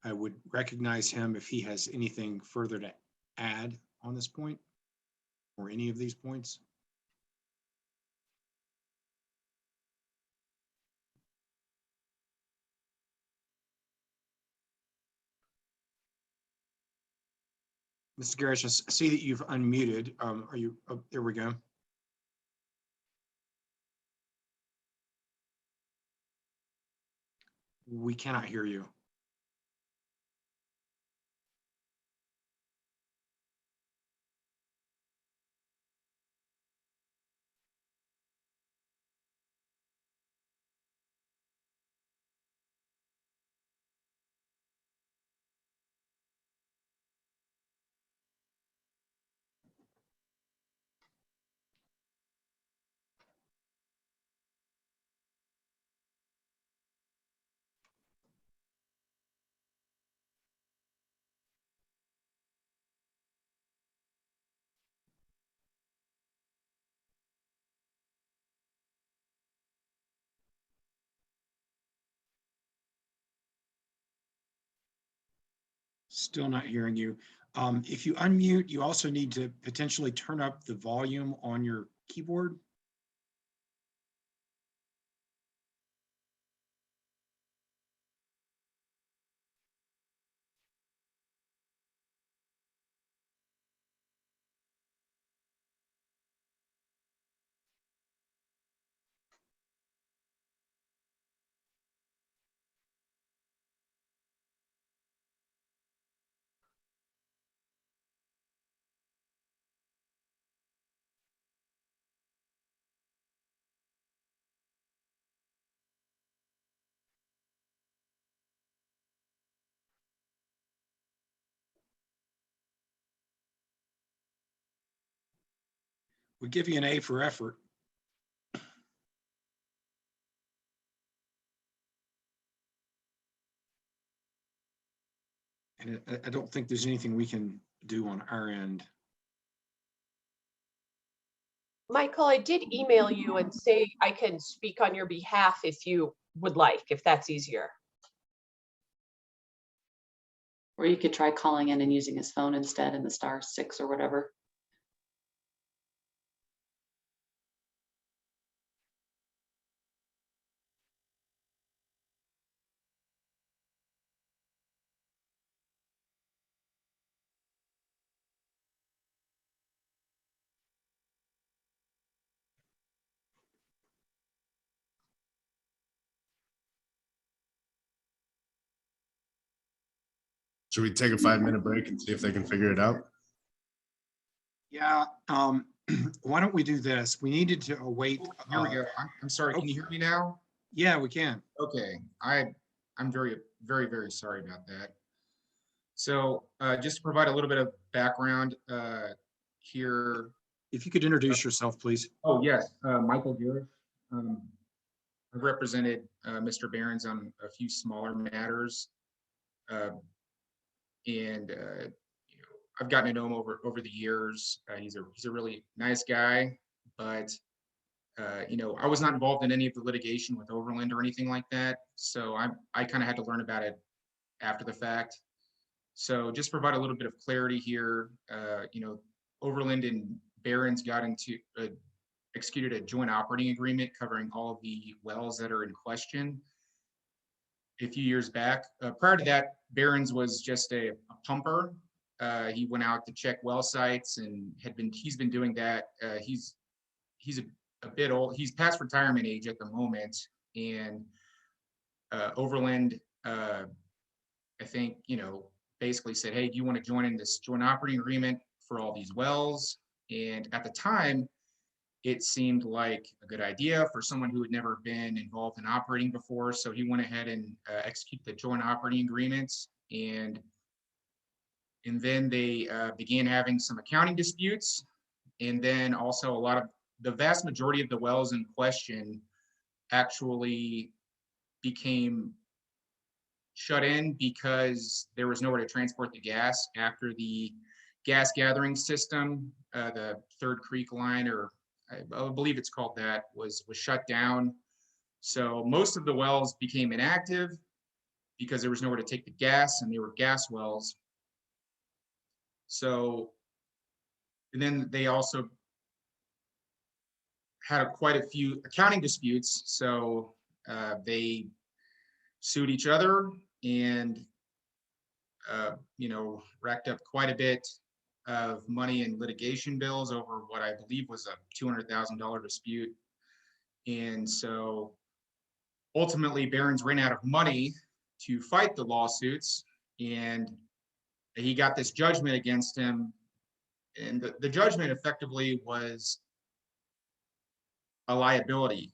I would recognize him if he has anything further to add on this point or any of these points. Mr. Garish, I see that you've unmuted. Are you, oh, there we go. We cannot hear you. Still not hearing you. If you unmute, you also need to potentially turn up the volume on your keyboard. We give you an A for effort. And I don't think there's anything we can do on our end. Michael, I did email you and say I can speak on your behalf if you would like, if that's easier. Or you could try calling in and using his phone instead in the *6 or whatever. Should we take a 5-minute break and see if they can figure it out? Yeah, why don't we do this? We needed to await. Here we go. I'm sorry. Can you hear me now? Yeah, we can. Okay. I'm very, very, very sorry about that. So just to provide a little bit of background here. If you could introduce yourself, please. Oh, yes. Michael Garish. I've represented Mr. Barron's on a few smaller matters. I've gotten to know him over the years. He's a really nice guy, but you know, I was not involved in any of the litigation with Overland or anything like that. So I kind of had to learn about it after the fact. So just provide a little bit of clarity here. You know, Overland and Barron's got into executed a joint operating agreement covering all of the wells that are in question a few years back. Prior to that, Barron's was just a pumper. He went out to check well sites and he's been doing that. He's a bit old. He's past retirement age at the moment, and Overland, I think, you know, basically said, hey, do you want to join in this joint operating agreement for all these wells? And at the time, it seemed like a good idea for someone who had never been involved in operating before. So he went ahead and executed the joint operating agreements. And then they began having some accounting disputes. And then also the vast majority of the wells in question actually became shut in because there was nowhere to transport the gas after the gas gathering system, the Third Creek line, or I believe it's called that, was shut down. So most of the wells became inactive because there was nowhere to take the gas, and they were gas wells. So, and then they also had quite a few accounting disputes. So they sued each other and, you know, racked up quite a bit of money in litigation bills over what I believe was a $200,000 dispute. And so ultimately Barron's ran out of money to fight the lawsuits, and he got this judgment against him. And the judgment effectively was a liability,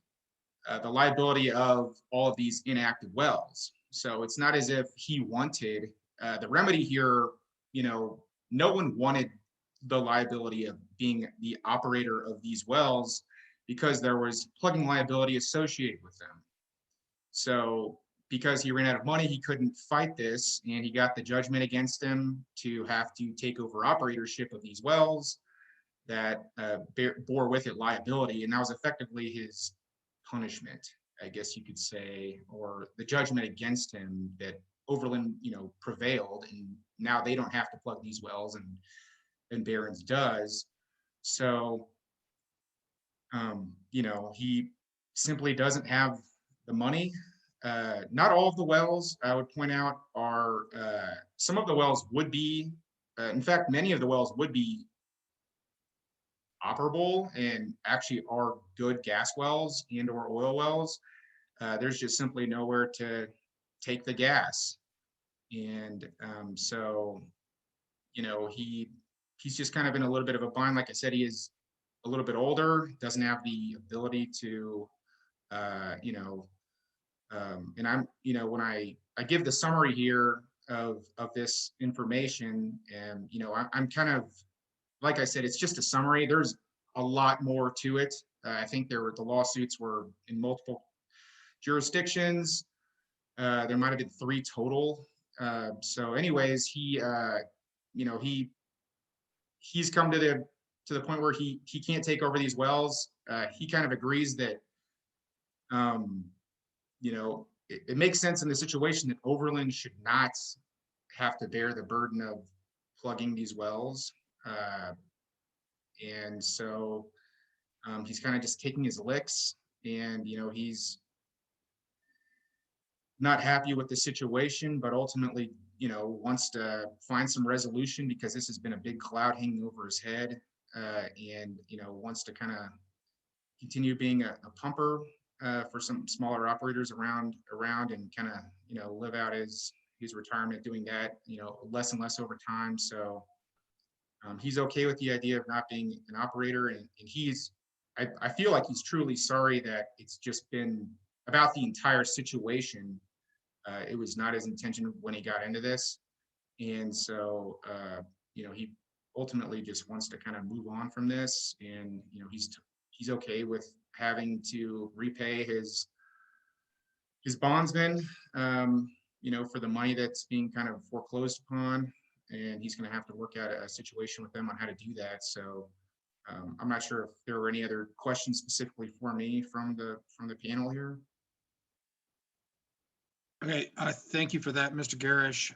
the liability of all of these inactive wells. So it's not as if he wanted the remedy here. You know, no one wanted the liability of being the operator of these wells because there was plugging liability associated with them. So because he ran out of money, he couldn't fight this, and he got the judgment against him to have to take over operatorship of these wells that bore with it liability. And that was effectively his punishment, I guess you could say, or the judgment against him, that Overland, you know, prevailed, and now they don't have to plug these wells, and Barron's does. So, you know, he simply doesn't have the money. Not all of the wells, I would point out, are, some of the wells would be, in fact, many of the wells would be operable and actually are good gas wells and or oil wells. There's just simply nowhere to take the gas. And so, you know, he's just kind of in a little bit of a bind. Like I said, he is a little bit older, doesn't have the ability to, you know, and I'm, you know, when I give the summary here of this information, and, you know, I'm kind of, like I said, it's just a summary. There's a lot more to it. I think the lawsuits were in multiple jurisdictions. There might have been 3 total. So anyways, he, you know, he's come to the point where he can't take over these wells. He kind of agrees that, you know, it makes sense in the situation that Overland should not have to bear the burden of plugging these wells. And so he's kind of just taking his licks, and, you know, he's not happy with the situation, but ultimately, you know, wants to find some resolution because this has been a big cloud hanging over his head, and, you know, wants to kind of continue being a pumper for some smaller operators around and kind of, you know, live out his retirement doing that, you know, less and less over time. So he's okay with the idea of not being an operator, and I feel like he's truly sorry that it's just been about the entire situation. It was not his intention when he got into this. And so, you know, he ultimately just wants to kind of move on from this. And, you know, he's okay with having to repay his bondsman, you know, for the money that's being kind of foreclosed upon. and he's going to have to work out a situation with them on how to do that. So I'm not sure if there were any other questions specifically for me from the panel here. Okay, thank you for that, Mr. Garish.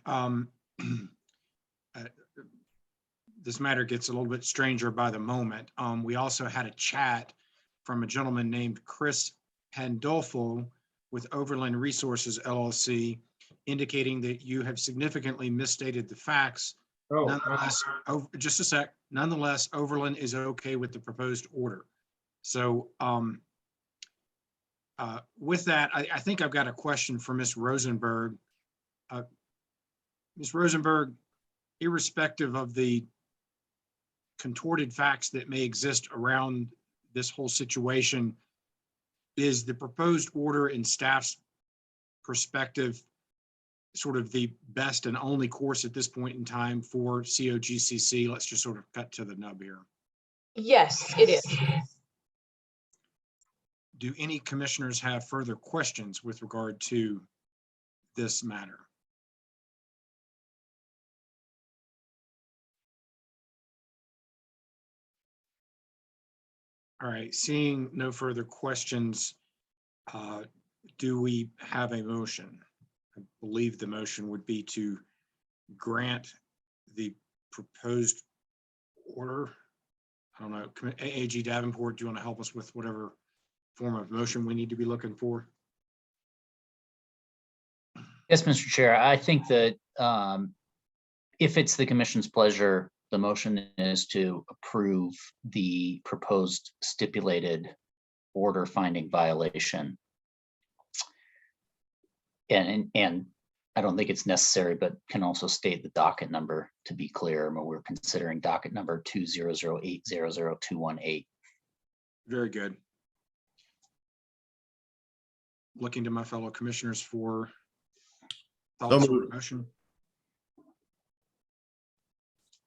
This matter gets a little bit stranger by the moment. We also had a chat from a gentleman named Chris Pandolfo with Overland Resources LLC, indicating that you have significantly misstated the facts. Nonetheless, just a sec. Nonetheless, Overland is okay with the proposed order. So with that, I think I've got a question for Ms. Rosenberg. Ms. Rosenberg, irrespective of the contorted facts that may exist around this whole situation, is the proposed order in staff's perspective sort of the best and only course at this point in time for COGCC? Let's just sort of cut to the nub here. Yes, it is. Do any commissioners have further questions with regard to this matter? All right, seeing no further questions, do we have a motion? I believe the motion would be to grant the proposed order. I don't know, AAG Davenport, do you want to help us with whatever form of motion we need to be looking for? Yes, Mr. Chair, I think that if it's the commission's pleasure, the motion is to approve the proposed stipulated order finding violation. And I don't think it's necessary, but can also state the docket number to be clear. We're considering docket number 200800218. Very good. Looking to my fellow commissioners for thoughts on the motion.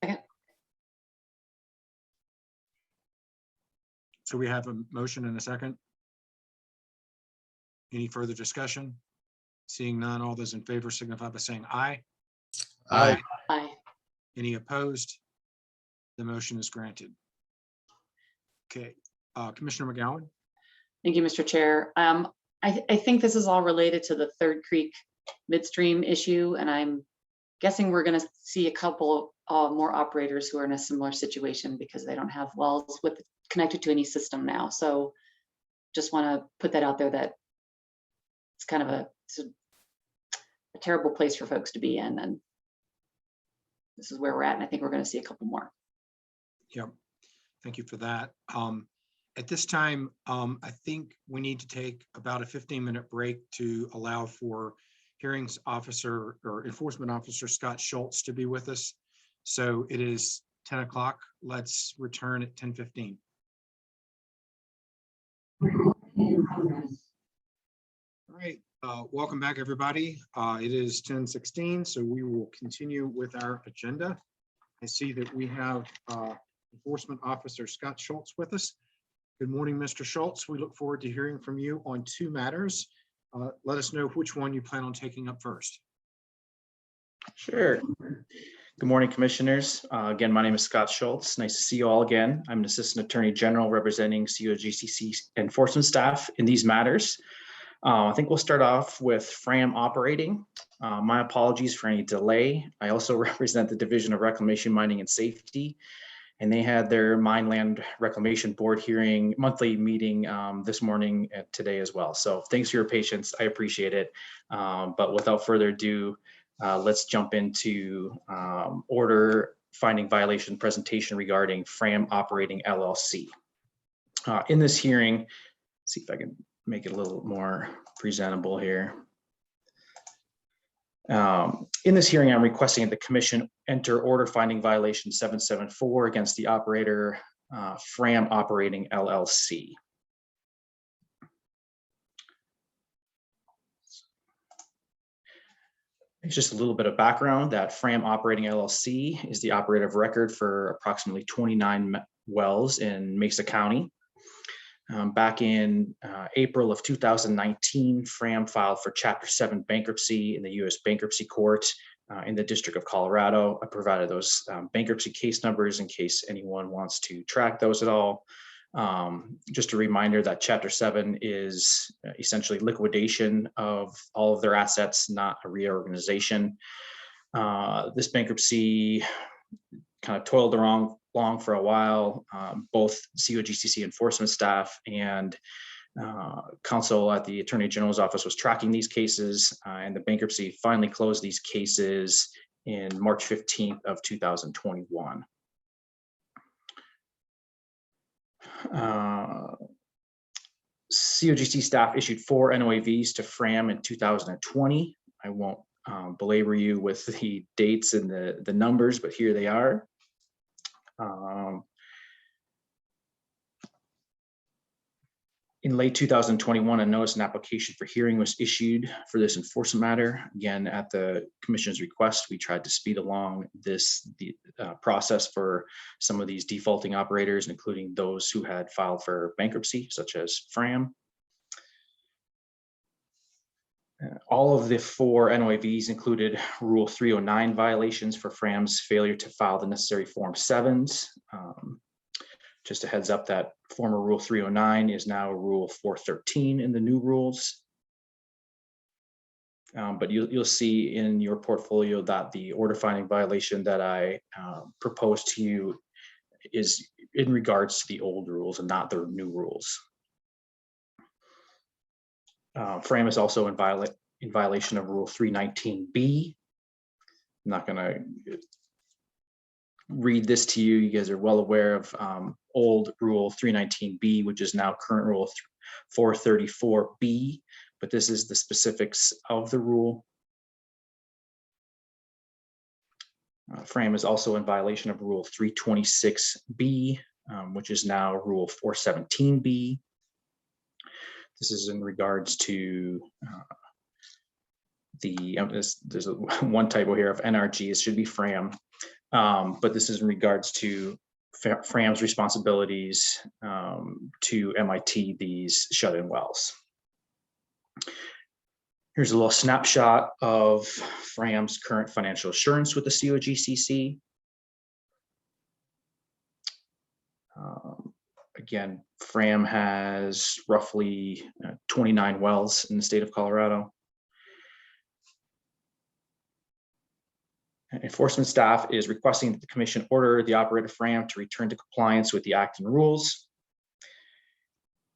Second. So we have a motion and a second. Any further discussion? Seeing none, all those in favor signify by saying aye. Aye. Aye. Any opposed? The motion is granted. Okay, Commissioner McGowan. Thank you, Mr. Chair. I think this is all related to the Third Creek midstream issue, and I'm guessing we're going to see a couple more operators who are in a similar situation because they don't have wells connected to any system now. So just want to put that out there that it's kind of a terrible place for folks to be in, and this is where we're at, and I think we're going to see a couple more. Yep, thank you for that. At this time, I think we need to take about a 15-minute break to allow for hearings officer or enforcement officer Scott Schultz to be with us. So it is 10 o'clock. Let's return at 10:15. All right, welcome back, everybody. It is 10:16, so we will continue with our agenda. I see that we have enforcement officer Scott Schultz with us. Good morning, Mr. Schultz. We look forward to hearing from you on two matters. Let us know which one you plan on taking up first. Sure. Good morning, commissioners. Again, my name is Scott Schultz. Nice to see you all again. I'm an assistant attorney general representing COGCC enforcement staff in these matters. I think we'll start off with FRAM operating. My apologies for any delay. I also represent the Division of Reclamation, Mining, and Safety, and they had their Mineland Reclamation Board hearing monthly meeting this morning and today as well. So thanks for your patience. I appreciate it. But without further ado, let's jump into order finding violation presentation regarding FRAM Operating LLC. In this hearing, see if I can make it a little more presentable here. In this hearing, I'm requesting that the commission enter order finding violation 774 against the operator FRAM Operating LLC. It's just a little bit of background that FRAM Operating LLC is the operator of record for approximately 29 wells in Mesa County. Back in April of 2019, FRAM filed for Chapter 7 bankruptcy in the U.S. Bankruptcy Court in the District of Colorado. I provided those bankruptcy case numbers in case anyone wants to track those at all. Just a reminder that Chapter 7 is essentially liquidation of all of their assets, not a reorganization. This bankruptcy kind of toiled along for a while. Both COGCC enforcement staff and counsel at the Attorney General's office was tracking these cases, and the bankruptcy finally closed these cases in March 15th of 2021. COGC staff issued 4 NOAVs to FRAM in 2020. I won't belabor you with the dates and the numbers, but here they are. In late 2021, a notice and application for hearing was issued for this enforcement matter. Again, at the Commission's request, we tried to speed along the process for some of these defaulting operators, including those who had filed for bankruptcy, such as FRAM. All of the 4 NOAVs included Rule 309 violations for FRAM's failure to file the necessary Form 7s. Just a heads up that former Rule 309 is now Rule 413 in the new rules. But you'll see in your portfolio that the order finding violation that I proposed to you is in regards to the old rules and not the new rules. FRAM is also in violation of Rule 319B. I'm not going to read this to you. You guys are well aware of old Rule 319B, which is now current Rule 434B, but this is the specifics of the rule. FRAM is also in violation of Rule 326B, which is now Rule 417B. This is in regards to there's one typo here of NRG. It should be FRAM, but this is in regards to FRAM's responsibilities to MIT these shut-in wells. Here's a little snapshot of FRAM's current financial assurance with the COGCC. Again, FRAM has roughly 29 wells in the state of Colorado. Enforcement staff is requesting that the Commission order the operator FRAM to return to compliance with the Act and rules.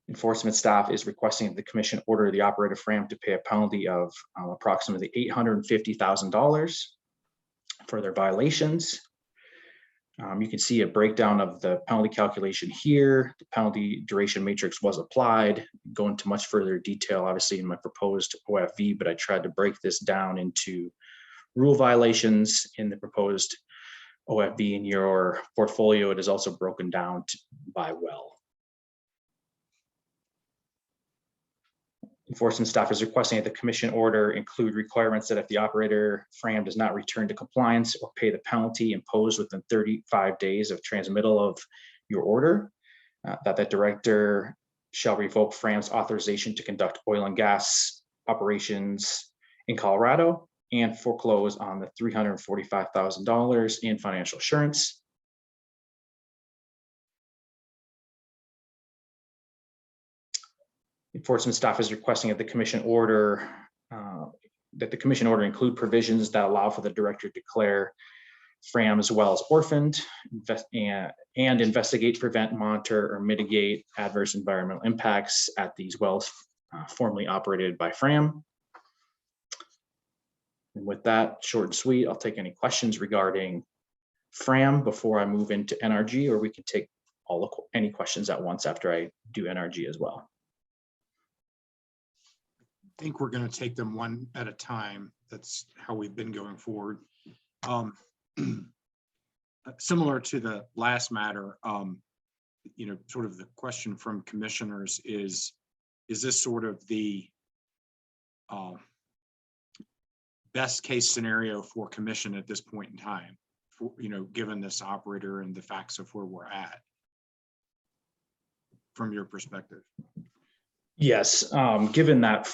Enforcement staff is requesting that the Commission order the operator FRAM to pay a penalty of approximately $850,000 for their violations. You can see a breakdown of the penalty calculation here. The penalty duration matrix was applied. Go into much further detail, obviously, in my proposed OFV, but I tried to break this down into rule violations in the proposed OFV. In your portfolio, it is also broken down by well. Enforcement staff is requesting that the Commission order include requirements that if the operator FRAM does not return to compliance or pay the penalty imposed within 35 days of transmittal of your order, that the director shall revoke FRAM's authorization to conduct oil and gas operations in Colorado and foreclose on the $345,000 in financial assurance. Enforcement staff is requesting that the Commission order include provisions that allow for the director to declare FRAM as well as orphaned, and investigate, prevent, monitor, or mitigate adverse environmental impacts at these wells formerly operated by FRAM. And with that, short and sweet, I'll take any questions regarding FRAM before I move into NRG, or we can take any questions at once after I do NRG as well. I think we're going to take them one at a time. That's how we've been going forward. Similar to the last matter, sort of the question from commissioners is this sort of the best case scenario for commission at this point in time, for, given this operator and the facts of where we're at, from your perspective? Yes, given that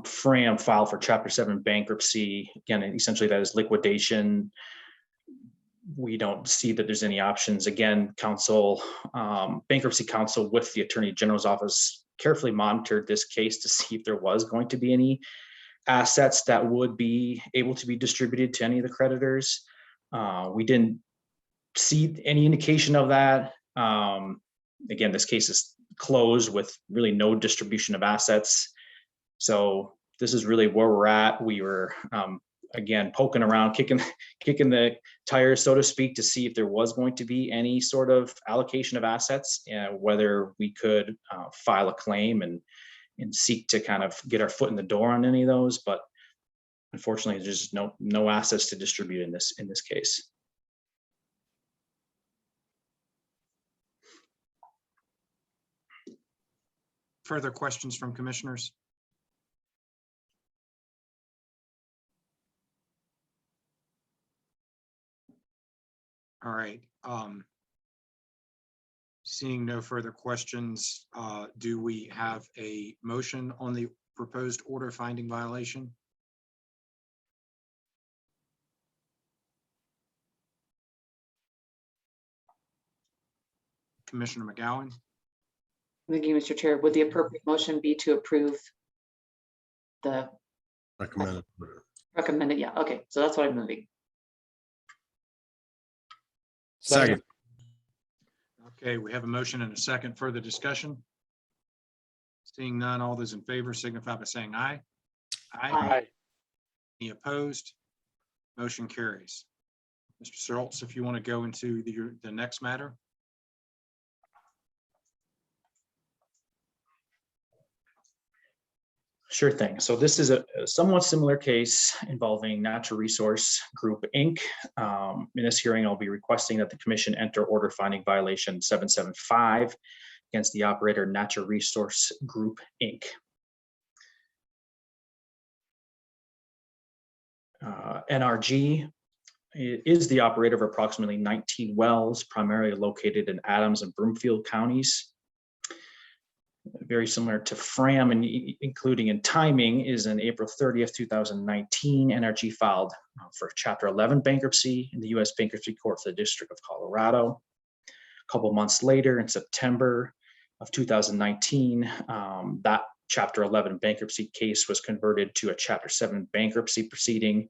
Fram filed for Chapter 7 bankruptcy, again, essentially that is liquidation. We don't see that there's any options. Again, counsel, bankruptcy counsel with the Attorney General's office carefully monitored this case to see if there was going to be any assets that would be able to be distributed to any of the creditors. We didn't see any indication of that. Again, this case is closed with really no distribution of assets. So this is really where we're at. We were, again, poking around, kicking the tires, so to speak, to see if there was going to be any sort of allocation of assets, whether we could file a claim and seek to kind of get our foot in the door on any of those. But unfortunately, there's just no assets to distribute in this case. Further questions from commissioners? All right. Seeing no further questions, do we have a motion on the proposed order finding violation? Commissioner McGowan? Thank you, Mr. Chair. Would the appropriate motion be to approve the recommended? Yeah, okay, so that's what I'm moving. Second. Okay, we have a motion and a second. Further discussion? Seeing none, all those in favor signify by saying aye. Aye. Any opposed? Motion carries. Mr. Schultz, if you want to go into the next matter. Sure thing. So this is a somewhat similar case involving Natural Resource Group, Inc. In this hearing, I'll be requesting that the commission enter order finding violation 775 against the operator Natural Resource Group, Inc. NRG is the operator of approximately 19 wells, primarily located in Adams and Broomfield counties. Very similar to Fram, and including in timing, is in April 30th, 2019, NRG filed for Chapter 11 bankruptcy in the U.S. Bankruptcy Court for the District of Colorado. A couple months later, in September of 2019, that Chapter 11 bankruptcy case was converted to a Chapter 7 bankruptcy proceeding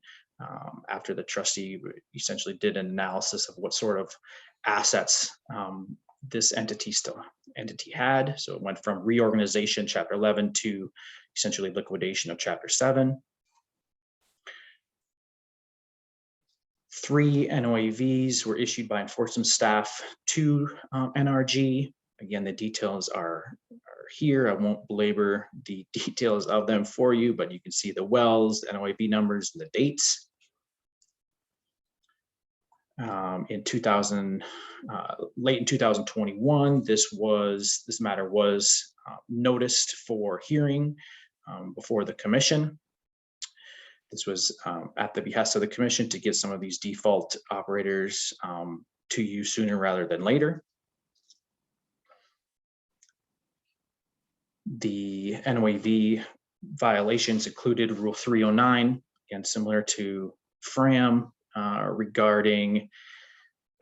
after the trustee essentially did an analysis of what sort of assets this entity had. So it went from reorganization, Chapter 11, to essentially liquidation of Chapter 7. 3 NOAVs were issued by enforcement staff to NRG. Again, the details are here. I won't belabor the details of them for you, but you can see the wells, NOAV numbers, and the dates. Late in 2021, this matter was noticed for hearing before the commission. This was at the behest of the commission to get some of these default operators to you sooner rather than later. The NOAV violations included Rule 309, again, similar to Fram, regarding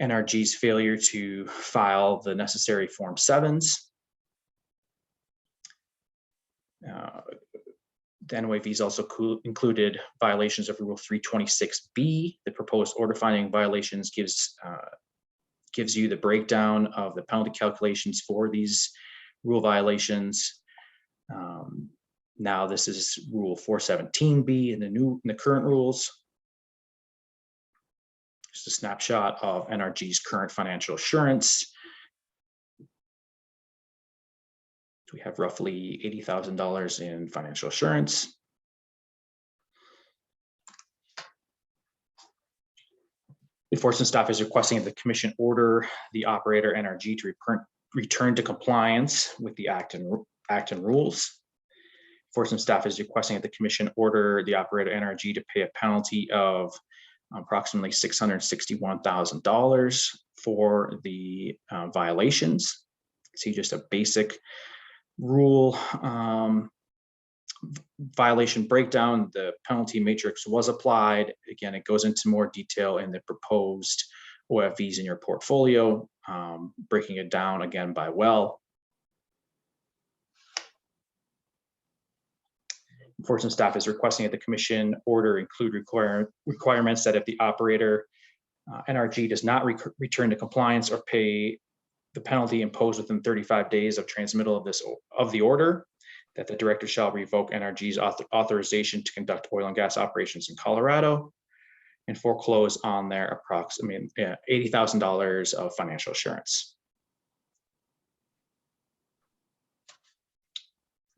NRG's failure to file the necessary Form 7s. The NOAVs also included violations of Rule 326B. The proposed order finding violations gives you the breakdown of the penalty calculations for these rule violations. Now this is Rule 417B in the current rules. Just a snapshot of NRG's current financial assurance. We have roughly $80,000 in financial assurance. Enforcement staff is requesting that the commission order the operator NRG to return to compliance with the Act and rules. Enforcement staff is requesting that the commission order the operator NRG to pay a penalty of approximately $661,000 for the violations. See just a basic rule violation breakdown, the penalty matrix was applied. Again, it goes into more detail in the proposed OFVs in your portfolio, breaking it down again by well. Enforcement staff is requesting that the commission order include requirements that if the operator NRG does not return to compliance or pay the penalty imposed within 35 days of transmittal of the order, that the director shall revoke NRG's authorization to conduct oil and gas operations in Colorado and foreclose on their approximately $80,000 of financial assurance.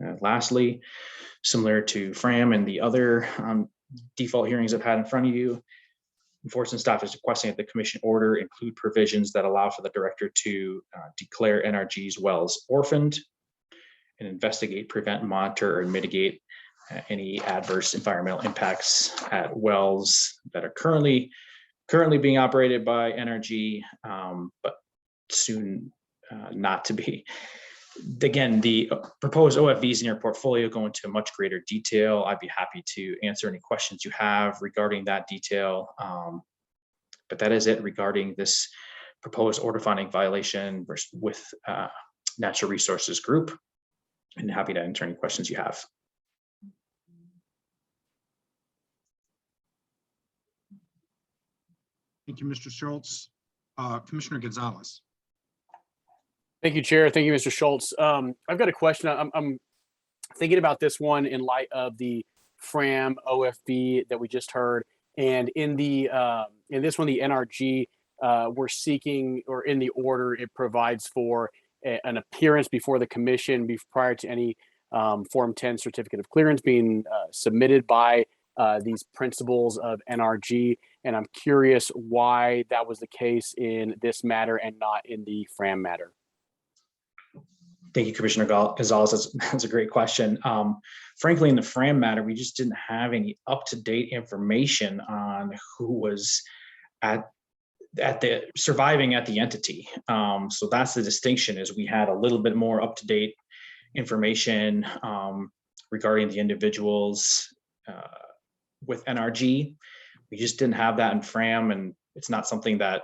And lastly, similar to FRAM and the other default hearings I've had in front of you, enforcement staff is requesting that the commission order include provisions that allow for the director to declare NRG's wells orphaned and investigate, prevent, monitor, or mitigate any adverse environmental impacts at wells that are currently being operated by NRG, but soon not to be. Again, the proposed OFVs in your portfolio go into much greater detail. I'd be happy to answer any questions you have regarding that detail. But that is it regarding this proposed order finding violation with Natural Resources Group, and happy to answer any questions you have. Thank you, Mr. Schultz. Commissioner Gonzalez. Thank you, Chair. Thank you, Mr. Schultz. I've got a question. I'm thinking about this one in light of the FRAM OFV that we just heard, and in this one, the NRG, we're seeking, or in the order, it provides for an appearance before the commission prior to any Form 10 certificate of clearance being submitted by these principals of NRG, and I'm curious why that was the case in this matter and not in the FRAM matter. Thank you, Commissioner Gonzalez. That's a great question. Frankly, in the FRAM matter, we just didn't have any up-to-date information on who was surviving at the entity. So that's the distinction, is we had a little bit more up-to-date information regarding the individuals with NRG. We just didn't have that in FRAM, and it's not something that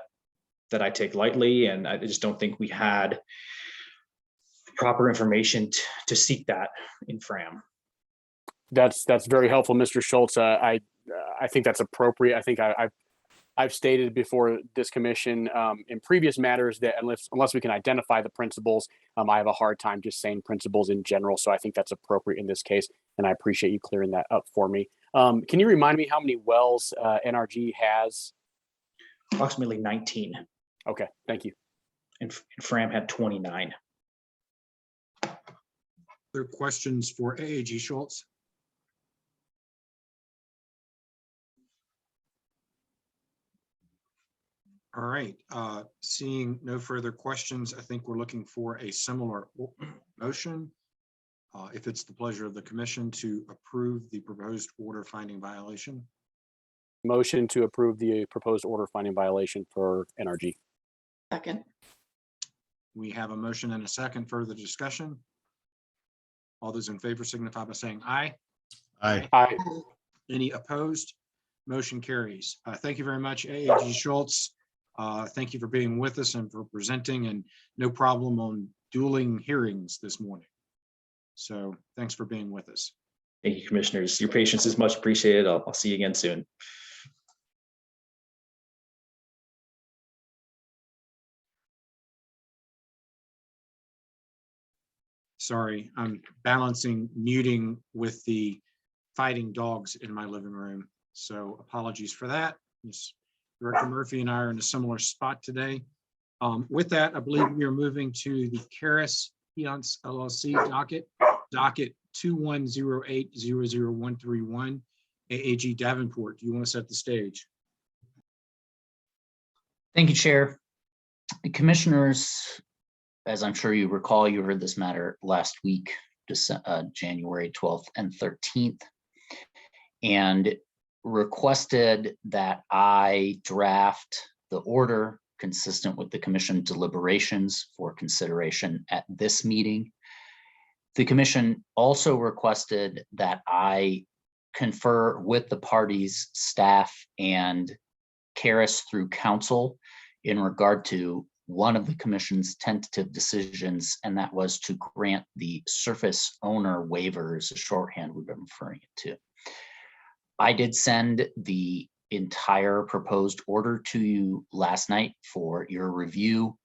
I take lightly, and I just don't think we had proper information to seek that in FRAM. That's very helpful, Mr. Schultz. I think that's appropriate. I think I've stated before this commission in previous matters that unless we can identify the principles, I have a hard time just saying principles in general. So I think that's appropriate in this case, and I appreciate you clearing that up for me. Can you remind me how many wells NRG has? Approximately 19. Okay, thank you. And FRAM had 29. Other questions for AAG Schultz? All right, seeing no further questions, I think we're looking for a similar motion. If it's the pleasure of the commission to approve the proposed order finding violation. Motion to approve the proposed order finding violation for NRG. Second. We have a motion and a second. Further discussion? All those in favor signify by saying aye. Aye. Aye. Any opposed? Motion carries. Thank you very much, AAG Schultz. Thank you for being with us and for presenting, and no problem on dueling hearings this morning. So thanks for being with us. Thank you, commissioners. Your patience is much appreciated. I'll see you again soon. Sorry, I'm balancing muting with the fighting dogs in my living room. So apologies for that. Yes, Director Murphy and I are in a similar spot today. With that, I believe we are moving to the Karis Fiance LLC docket 2108-00131. AAG Davenport, do you want to set the stage? Thank you, Chair. Commissioners, as I'm sure you recall, you heard this matter last week, January 12th and 13th, and requested that I draft the order consistent with the commission deliberations for consideration at this meeting. The commission also requested that I confer with the parties, staff, and Karis through council in regard to one of the commission's tentative decisions, and that was to grant the surface owner waivers, a shorthand we've been referring it to. I did send the entire proposed order to you last night for your review.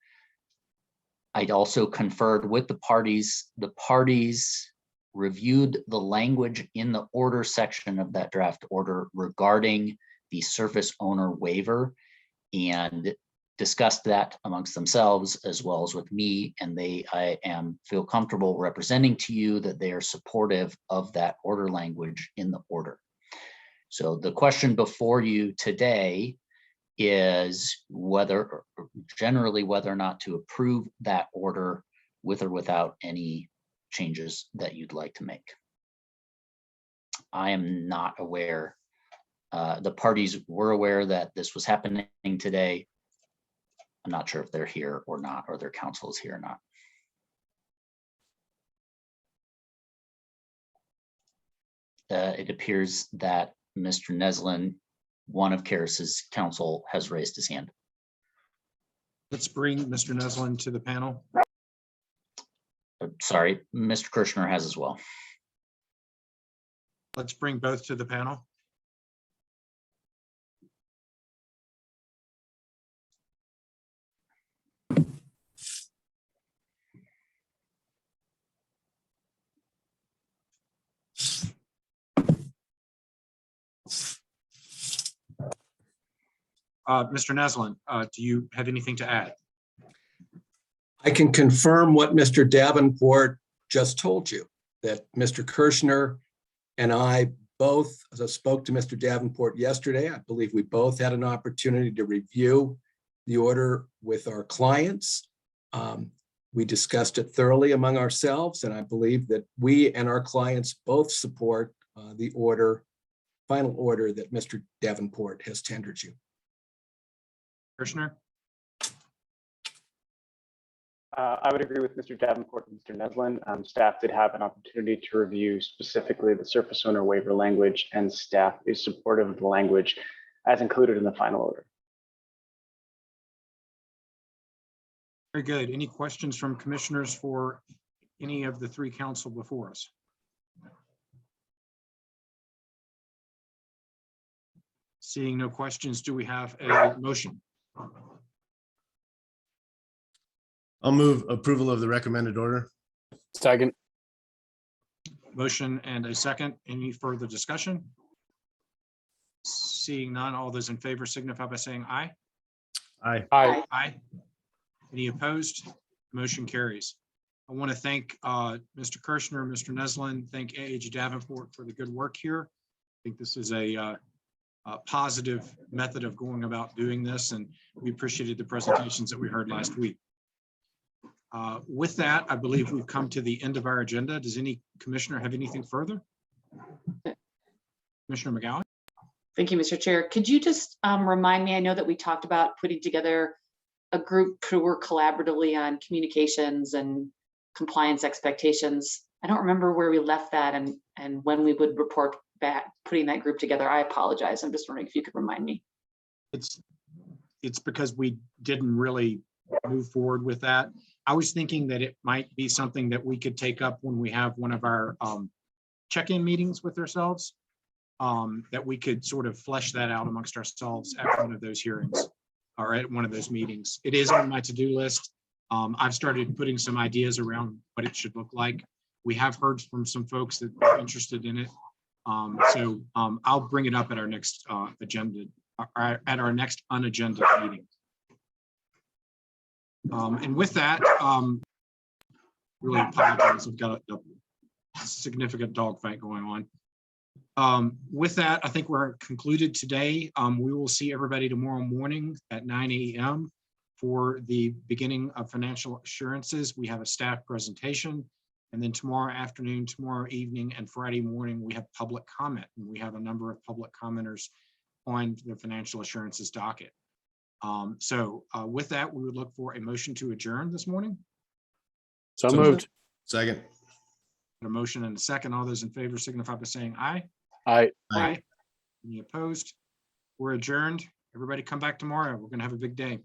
I'd also conferred with the parties. The parties reviewed the language in the order section of that draft order regarding the surface owner waiver and discussed that amongst themselves as well as with me. And I feel comfortable representing to you that they are supportive of that order language in the order. So the question before you today is generally whether or not to approve that order with or without any changes that you'd like to make. I am not aware. The parties were aware that this was happening today. I'm not sure if they're here or not, or their counsel is here or not. It appears that Mr. Neslin, one of Karis's counsel, has raised his hand. Let's bring Mr. Neslin to the panel. Sorry, Mr. Kirshner has as well. Let's bring both to the panel. Mr. Neslin, do you have anything to add? I can confirm what Mr. Davenport just told you, that Mr. Kirshner and I both spoke to Mr. Davenport yesterday. I believe we both had an opportunity to review the order with our clients. We discussed it thoroughly among ourselves, and I believe that we and our clients both support the final order that Mr. Davenport has tendered you. Kirshner? I would agree with Mr. Davenport and Mr. Neslin. Staff did have an opportunity to review specifically the surface owner waiver language, and staff is supportive of the language as included in the final order. Very good. Any questions from commissioners for any of the three council before us? Seeing no questions, do we have a motion? I'll move approval of the recommended order. Second. Motion and a second. Any further discussion? Seeing none, all those in favor signify by saying aye. Aye. Aye. Aye. Any opposed? Motion carries. I want to thank Mr. Kirshner, Mr. Neslin, thank AAG Davenport for the good work here. I think this is a positive method of going about doing this, and we appreciated the presentations that we heard last week. With that, I believe we've come to the end of our agenda. Does any commissioner have anything further? Commissioner McGowan? Thank you, Mr. Chair. Could you just remind me, I know that we talked about putting together a group to work collaboratively on communications and compliance expectations. I don't remember where we left that and when we would report back, putting that group together. I apologize. I'm just wondering if you could remind me. It's because we didn't really move forward with that. I was thinking that it might be something that we could take up when we have one of our check-in meetings with ourselves, that we could sort of flesh that out amongst ourselves at one of those hearings or at one of those meetings. It is on my to-do list. I've started putting some ideas around what it should look like. We have heard from some folks that are interested in it. So I'll bring it up at our next agenda, at our next unagenda meeting. And with that, really apologize. I've got a significant dog fight going on. With that, I think we're concluded today. We will see everybody tomorrow morning at 9 a.m. for the beginning of financial assurances. We have a staff presentation. And then tomorrow afternoon, tomorrow evening, and Friday morning, we have public comment. And we have a number of public commenters on the financial assurances docket. With that, we would look for a motion to adjourn this morning. So moved. Second. A motion and a second. All those in favor signify by saying aye. I Aye. Any opposed? We're adjourned. Everybody come back tomorrow. We're gonna have a big day.